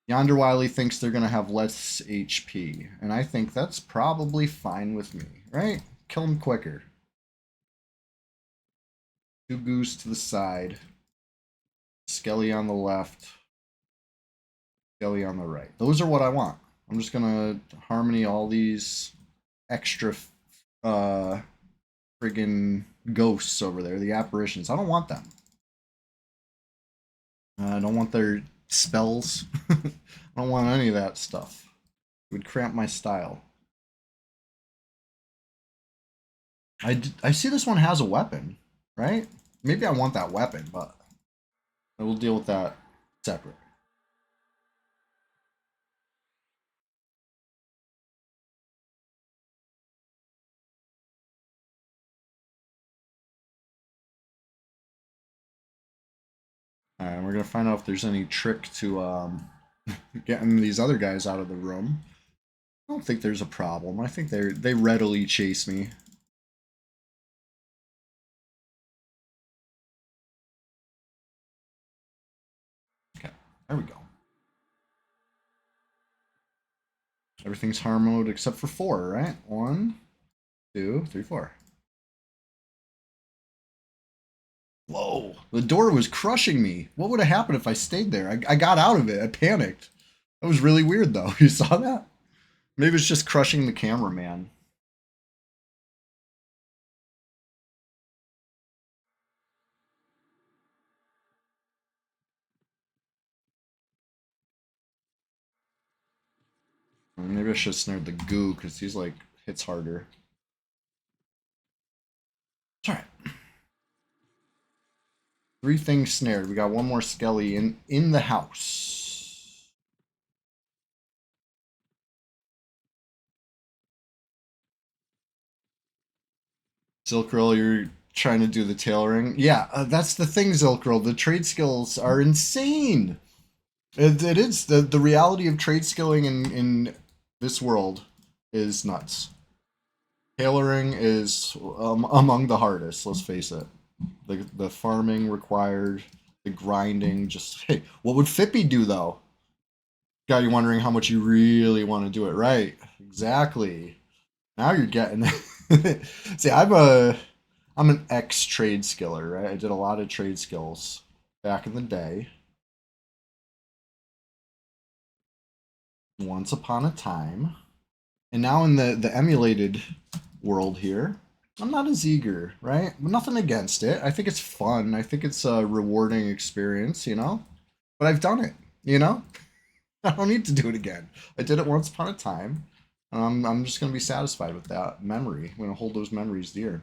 [SPEAKER 1] Yonder Wily thinks they're going to have less HP, and I think that's probably fine with me, right? Kill them quicker. 2 goose to the side. Skelly on the left. Skelly on the right. Those are what I want. I'm just going to harmony all these extra friggin' ghosts over there, the apparitions. I don't want them. I don't want their spells. I don't want any of that stuff. It would cramp my style. I see this one has a weapon, right? Maybe I want that weapon, but we'll deal with that separate. Alright, we're gonna find out if there's any trick to getting these other guys out of the room. I don't think there's a problem. I think they readily chase me. Okay, there we go. Everything's harm mode except for 4, right? 1, 2, 3, 4. Whoa, the door was crushing me. What would have happened if I stayed there? I got out of it. I panicked. That was really weird, though. You saw that? Maybe it's just crushing the cameraman. Maybe I should have snared the goo, because he's like, hits harder. It's alright. 3 things snared. We got 1 more skelly in the house. Zilkril, you're trying to do the tailoring. Yeah, that's the thing, Zilkril. The trade skills are insane. It is. The reality of trade skilling in this world is nuts. Tailoring is among the hardest, let's face it. The farming required, the grinding, just, hey, what would Fippy do, though? Got you wondering how much you really want to do it right. Exactly. Now you're getting it. See, I'm an ex-trade skiller, right? I did a lot of trade skills back in the day. Once upon a time. And now in the emulated world here, I'm not as eager, right? But nothing against it. I think it's fun. I think it's a rewarding experience, you know? But I've done it, you know? I don't need to do it again. I did it once upon a time. I'm just going to be satisfied with that memory. I'm going to hold those memories dear.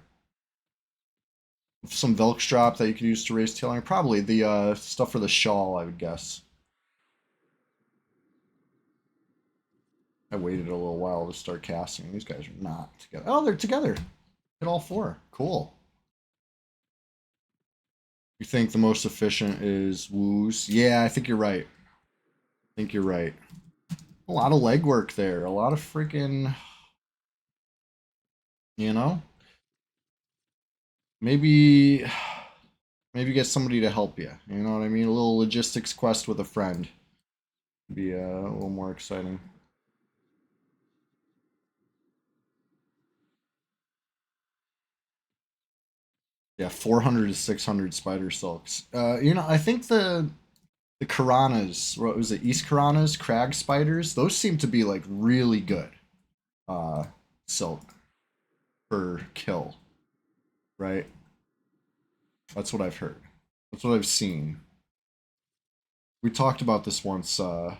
[SPEAKER 1] Some Velkstrop that you could use to raise tailoring. Probably the stuff for the shawl, I would guess. I waited a little while to start casting. These guys are not together. Oh, they're together. Hit all 4. Cool. You think the most efficient is woos? Yeah, I think you're right. I think you're right. A lot of legwork there. A lot of freaking, you know? Maybe get somebody to help you. You know what I mean? A little logistics quest with a friend. Be a little more exciting. Yeah, 400 to 600 spider silks. You know, I think the Karanas, what was it, East Karanas, crag spiders, those seem to be like really good silk per kill, right? That's what I've heard. That's what I've seen. We talked about this once. Me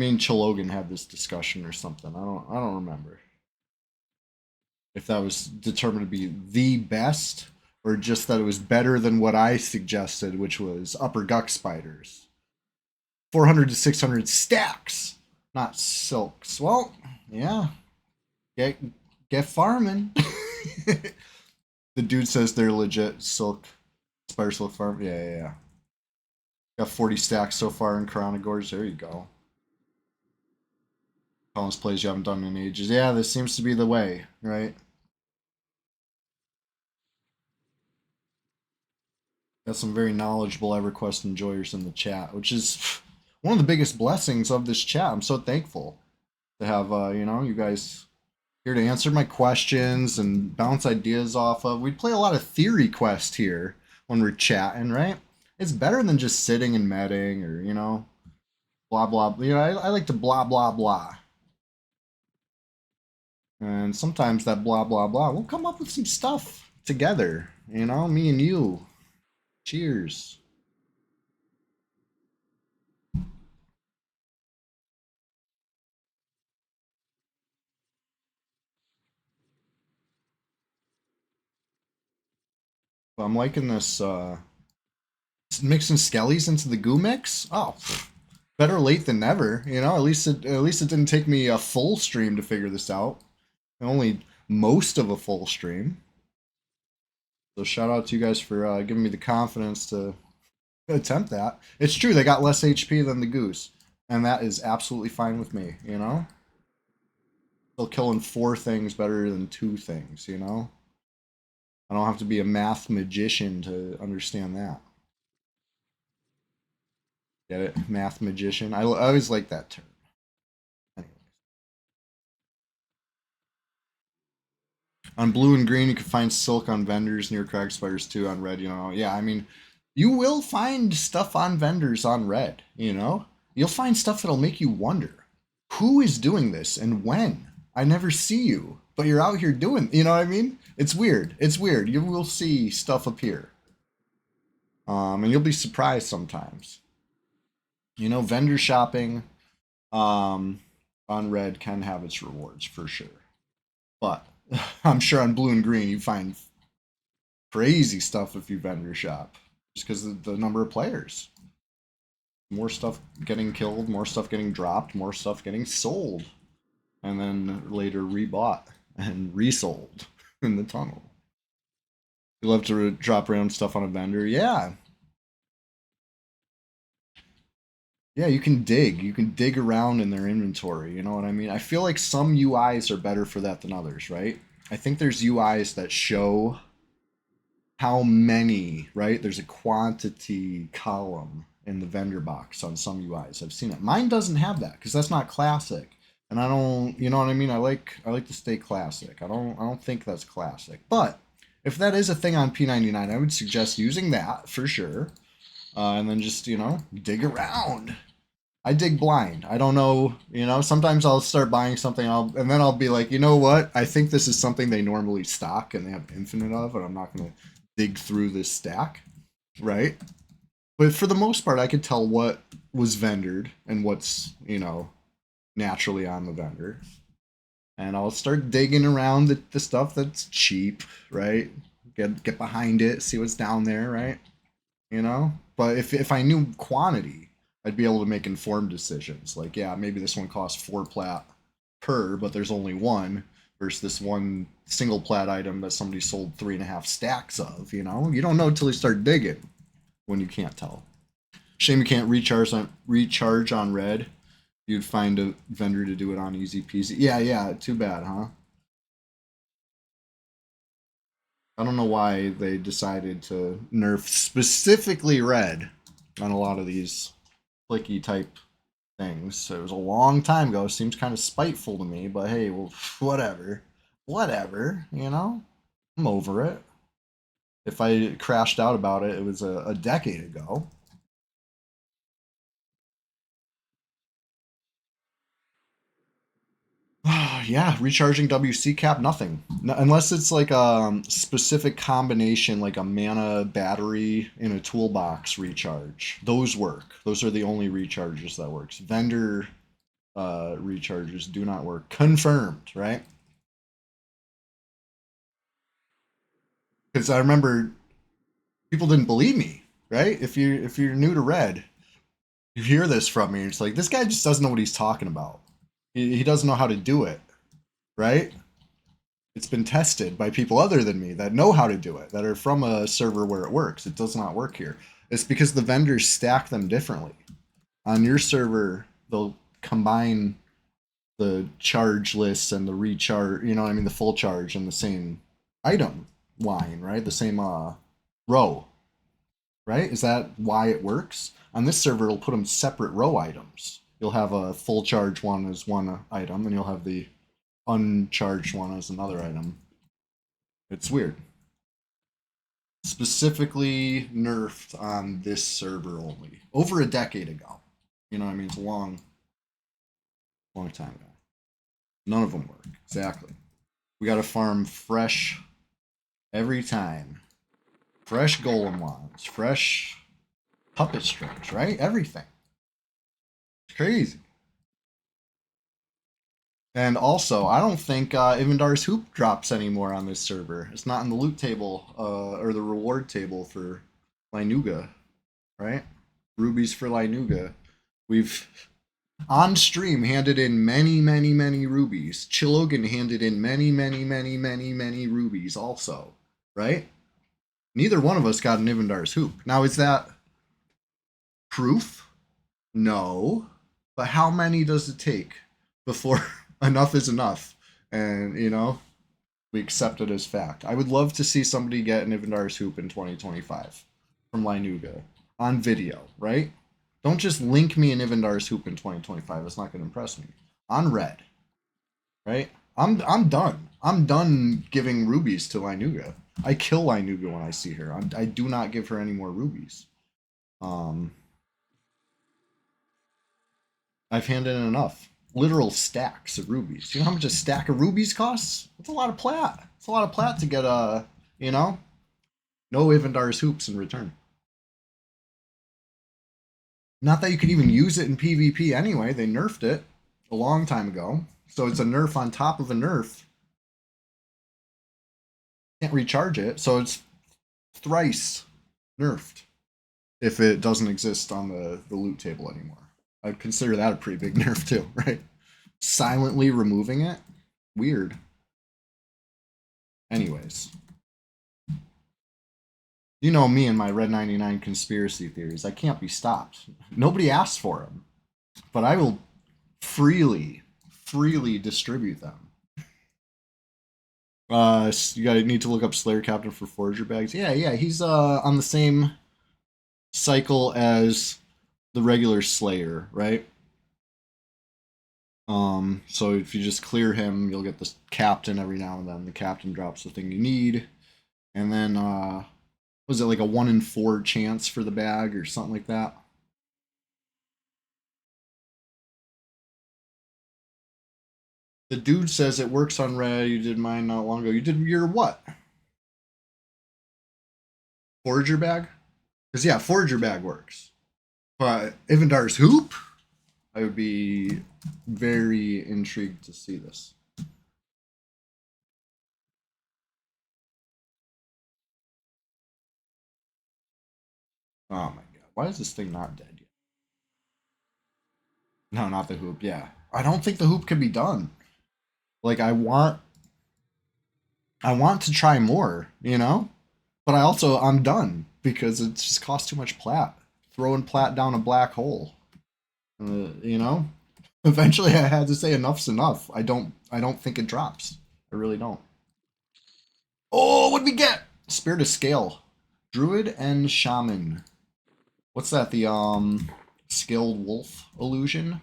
[SPEAKER 1] and Chilogan had this discussion or something. I don't remember if that was determined to be the best or just that it was better than what I suggested, which was upper guck spiders. 400 to 600 stacks, not silks. Well, yeah. Get farming. The dude says they're legit silk, spider silk farm. Yeah. Got 40 stacks so far in Corona Gorge. There you go. Countless plays you haven't done in ages. Yeah, this seems to be the way, right? Got some very knowledgeable EverQuest enjoyers in the chat, which is one of the biggest blessings of this chat. I'm so thankful to have, you guys here to answer my questions and bounce ideas off of. We play a lot of theory quest here when we're chatting, right? It's better than just sitting and medding or, blah, blah. I like to blah, blah, blah. And sometimes that blah, blah, blah, we'll come up with some stuff together, me and you. Cheers. I'm liking this, mixing skellies into the goo mix. Oh, better late than never. At least it didn't take me a full stream to figure this out. Only most of a full stream. So shout out to you guys for giving me the confidence to attempt that. It's true, they got less HP than the goose, and that is absolutely fine with me. Still killing 4 things better than 2 things. I don't have to be a math magician to understand that. Get it? Math magician. I always like that term. Anyways. On blue and green, you can find silk on vendors near crag spiders too. On red, yeah. I mean, you will find stuff on vendors on red. You'll find stuff that'll make you wonder who is doing this and when. I never see you, but you're out here doing. You know what I mean? It's weird. It's weird. You will see stuff appear, and you'll be surprised sometimes. Vendor shopping on red can have its rewards for sure. But I'm sure on blue and green you find crazy stuff if you vendor shop. Just because of the number of players. More stuff getting killed, more stuff getting dropped, more stuff getting sold. And then later rebought and resold in the tunnel. You love to drop random stuff on a vendor? Yeah. Yeah, you can dig. You can dig around in their inventory. You know what I mean? I feel like some UIs are better for that than others, right? I think there's UIs that show how many, right? There's a quantity column in the vendor box on some UIs. I've seen it. Mine doesn't have that because that's not classic. And I don't, you know what I mean? I like to stay classic. I don't think that's classic. But if that is a thing on P99, I would suggest using that for sure. And then just, dig around. I dig blind. I don't know, sometimes I'll start buying something and then I'll be like, you know what? I think this is something they normally stock and they have infinite of, and I'm not going to dig through this stack, right? But for the most part, I could tell what was vendored and what's, naturally on the vendor. And I'll start digging around the stuff that's cheap, right? Get behind it, see what's down there, right? But if I knew quantity, I'd be able to make informed decisions. Like, yeah, maybe this one costs 4 plat per, but there's only one, versus this one single plat item that somebody sold 3.5 stacks of. You don't know until you start digging when you can't tell. Shame you can't recharge on red. You'd find a vendor to do it on easy peasy. Yeah, too bad, huh? I don't know why they decided to nerf specifically red on a lot of these clicky type things. It was a long time ago. Seems kind of spiteful to me, but hey, well, whatever. Whatever, I'm over it. If I crashed out about it, it was a decade ago. Yeah, recharging WC cap, nothing. Unless it's like a specific combination, like a mana battery in a toolbox recharge. Those work. Those are the only recharges that works. Vendor recharges do not work. Confirmed, right? Because I remember people didn't believe me, right? If you're new to red, you hear this from me. It's like, this guy just doesn't know what he's talking about. He doesn't know how to do it, right? It's been tested by people other than me that know how to do it, that are from a server where it works. It does not work here. It's because the vendors stack them differently. On your server, they'll combine the charge lists and the recharge, you know what I mean, the full charge in the same item line, right? The same row, right? Is that why it works? On this server, it'll put them separate row items. You'll have a full charge one as one item, and you'll have the uncharged one as another item. It's weird. Specifically nerfed on this server only. Over a decade ago. You know what I mean? It's a long time ago. None of them work. Exactly. We gotta farm fresh every time. Fresh golem wands. Fresh puppet strings, right? Everything. It's crazy. And also, I don't think Ivandar's Hoop drops anymore on this server. It's not in the loot table or the reward table for Linuga, right? Rubies for Linuga. We've on stream handed in many rubies. Chilogan handed in many rubies also, right? Neither one of us got an Ivandar's Hoop. Now, is that proof? No. But how many does it take before enough is enough? And, you know, we accept it as fact. I would love to see somebody get an Ivandar's Hoop in 2025 from Linuga on video, right? Don't just link me an Ivandar's Hoop in 2025. It's not going to impress me. On red, right? I'm done. I'm done giving rubies to Linuga. I kill Linuga when I see her. I do not give her any more rubies. I've handed in enough. Literal stacks of rubies. You know how much a stack of rubies costs? It's a lot of plat. It's a lot of plat to get you know, no Ivandar's Hoops in return. Not that you could even use it in PvP anyway. They nerfed it a long time ago. So it's a nerf on top of a nerf. Can't recharge it. So it's thrice nerfed if it doesn't exist on the loot table anymore. I'd consider that a pretty big nerf too, right? Silently removing it? Weird. Anyways. You know me and my Red 99 conspiracy theories. I can't be stopped. Nobody asked for them. But I will freely distribute them. You gotta need to look up Slayer Captain for Forager bags. Yeah, he's on the same cycle as the regular Slayer, right? So if you just clear him, you'll get the captain every now and then. The captain drops the thing you need. And then was it like a 1 in 4 chance for the bag or something like that? The dude says it works on red. You did mine not long ago. You did your what? Forager bag? Because yeah, Forager bag works. But Ivandar's Hoop? I would be very intrigued to see this. Oh my god. Why is this thing not dead yet? No, not the hoop. Yeah. I don't think the hoop can be done. Like I want to try more, you know? But I'm done because it just costs too much plat. Throwing plat down a black hole. You know? Eventually I had to say enough's enough. I don't think it drops. I really don't. Oh, what did we get? Spirit of Scale. Druid and Shaman. What's that? The Skilled Wolf illusion?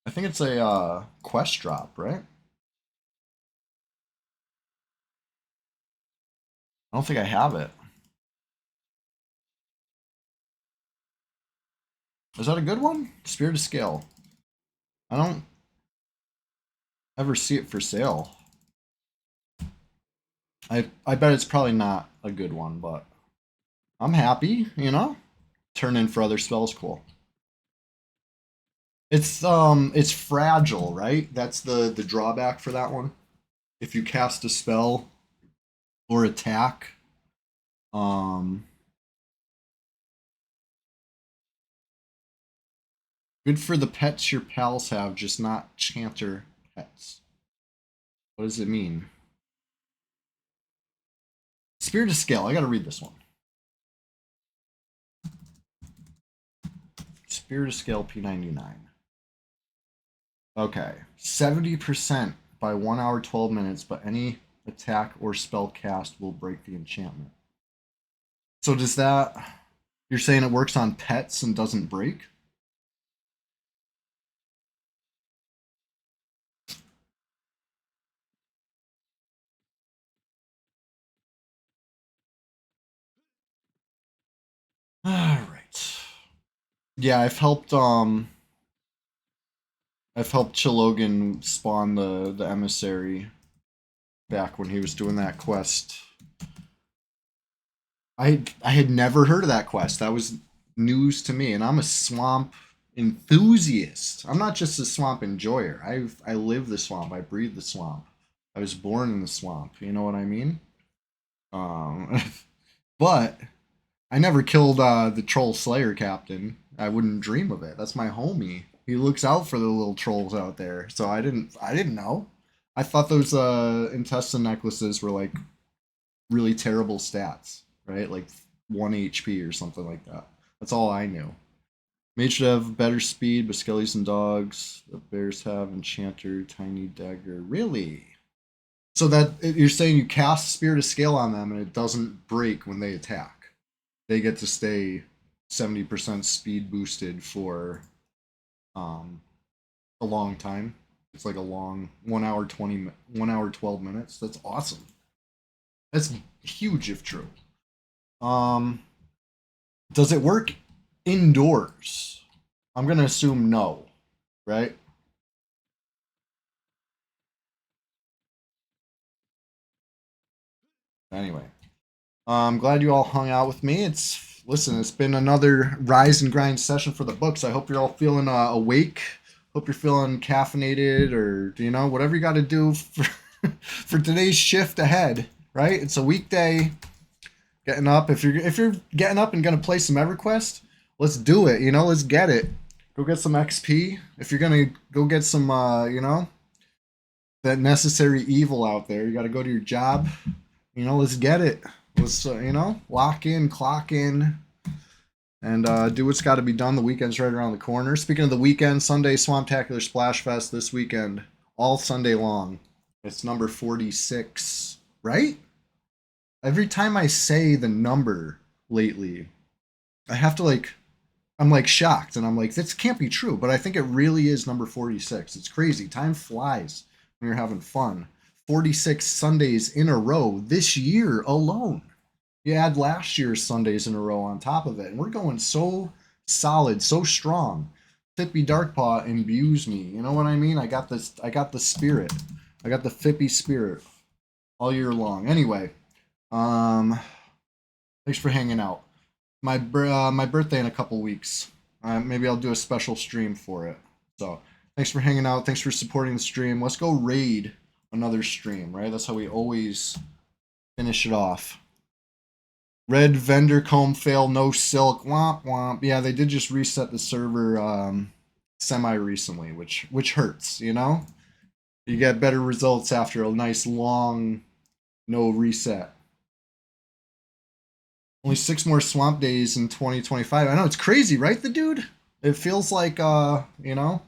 [SPEAKER 1] I think it's a quest drop, right? I don't think I have it. Is that a good one? Spirit of Scale. I don't ever see it for sale. I bet it's probably not a good one, but I'm happy, you know? Turn in for other spells, cool. It's fragile, right? That's the drawback for that one. If you cast a spell or attack, good for the pets your pals have, just not chanter pets. What does it mean? Spirit of Scale. I gotta read this one. Spirit of Scale P99. Okay. 70% by 1 hour 12 minutes, but any attack or spell cast will break the enchantment. So does that, you're saying it works on pets and doesn't break? All right. Yeah, I've helped Chilogan spawn the emissary back when he was doing that quest. I had never heard of that quest. That was news to me, and I'm a swamp enthusiast. I'm not just a swamp enjoyer. I live the swamp. I breathe the swamp. I was born in the swamp. You know what I mean? Um, but I never killed the troll slayer captain. I wouldn't dream of it. That's my homie. He looks out for the little trolls out there. So I didn't know. I thought those intestine necklaces were like really terrible stats, right? Like 1 HP or something like that. That's all I knew. Mage should have better speed, but skellies and dogs. The bears have enchanter, tiny dagger. Really? So that you're saying you cast Spirit of Scale on them and it doesn't break when they attack. They get to stay 70% speed boosted for a long time. It's like a long 1 hour 1 hour 12 minutes. That's awesome. That's huge if true. Does it work indoors? I'm gonna assume no, right? Anyway, I'm glad you all hung out with me. It's been another rise and grind session for the books. I hope you're all feeling awake. Hope you're feeling caffeinated, or whatever you got to do for for today's shift ahead. Right? It's a weekday. Getting up. If you're getting up and gonna play some EverQuest, let's do it. Let's get it. Go get some XP. If you're gonna go get some, that necessary evil out there, you got to go to your job. Let's get it. Let's lock in, clock in, and do what's got to be done. The weekend's right around the corner. Speaking of the weekend, Sunday Swamptacular Splash Fest this weekend, all Sunday long. It's number 46, right? Every time I say the number lately, I have to I'm shocked, and I'm like, this can't be true, but I think it really is number 46. It's crazy. Time flies when you're having fun. 46 Sundays in a row this year alone. You add last year's Sundays in a row on top of it, and we're going so solid, so strong. Fippy Darkpaw imbues me. You know what I mean? I got the spirit. I got the Fippy spirit all year long. Anyway, thanks for hanging out. My birthday in a couple weeks. Maybe I'll do a special stream for it. So thanks for hanging out. Thanks for supporting the stream. Let's go raid another stream, right? That's how we always finish it off. Red vendor comb fail, no silk. Womp womp. Yeah, they did just reset the server semi recently, which hurts, You get better results after a nice long no reset. Only 6 more swamp days in 2025. I know, it's crazy, right, the dude? It feels like the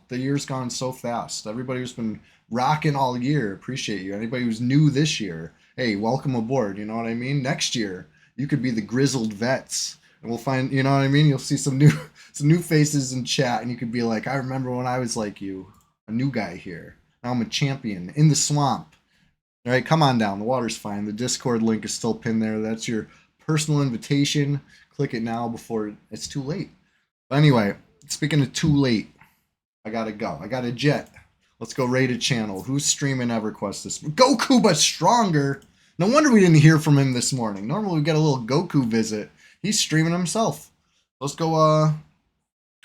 [SPEAKER 1] year's gone so fast. Everybody who's been rocking all year, appreciate you. Anybody who's new this year, hey, welcome aboard. You know what I mean? Next year, you could be the grizzled vets, and we'll find, you know what I mean? You'll see some new faces in chat, and you could be like, I remember when I was like you, a new guy here. Now I'm a champion in the swamp. All right, come on down. The water's fine. The Discord link is still pinned there. That's your personal invitation. Click it now before it's too late. But anyway, speaking of too late, I gotta go. I got a jet. Let's go raid a channel. Who's streaming EverQuest this morning? Goku, but stronger. No wonder we didn't hear from him this morning. Normally we get a little Goku visit. He's streaming himself. Let's go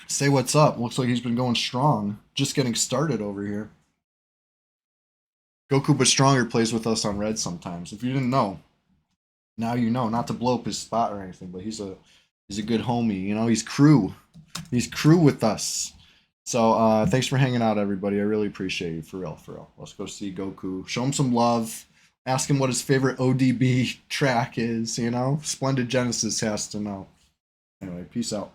[SPEAKER 1] say what's up. Looks like he's been going strong. Just getting started over here. Goku but Stronger plays with us on Red sometimes. If you didn't know, now you know. Not to blow up his spot or anything, but he's a good homie. He's crew. He's crew with us. So thanks for hanging out, everybody. I really appreciate you. For real, for real. Let's go see Goku. Show him some love. Ask him what his favorite ODB track is. Splendid Genesis has to know. Anyway, peace out.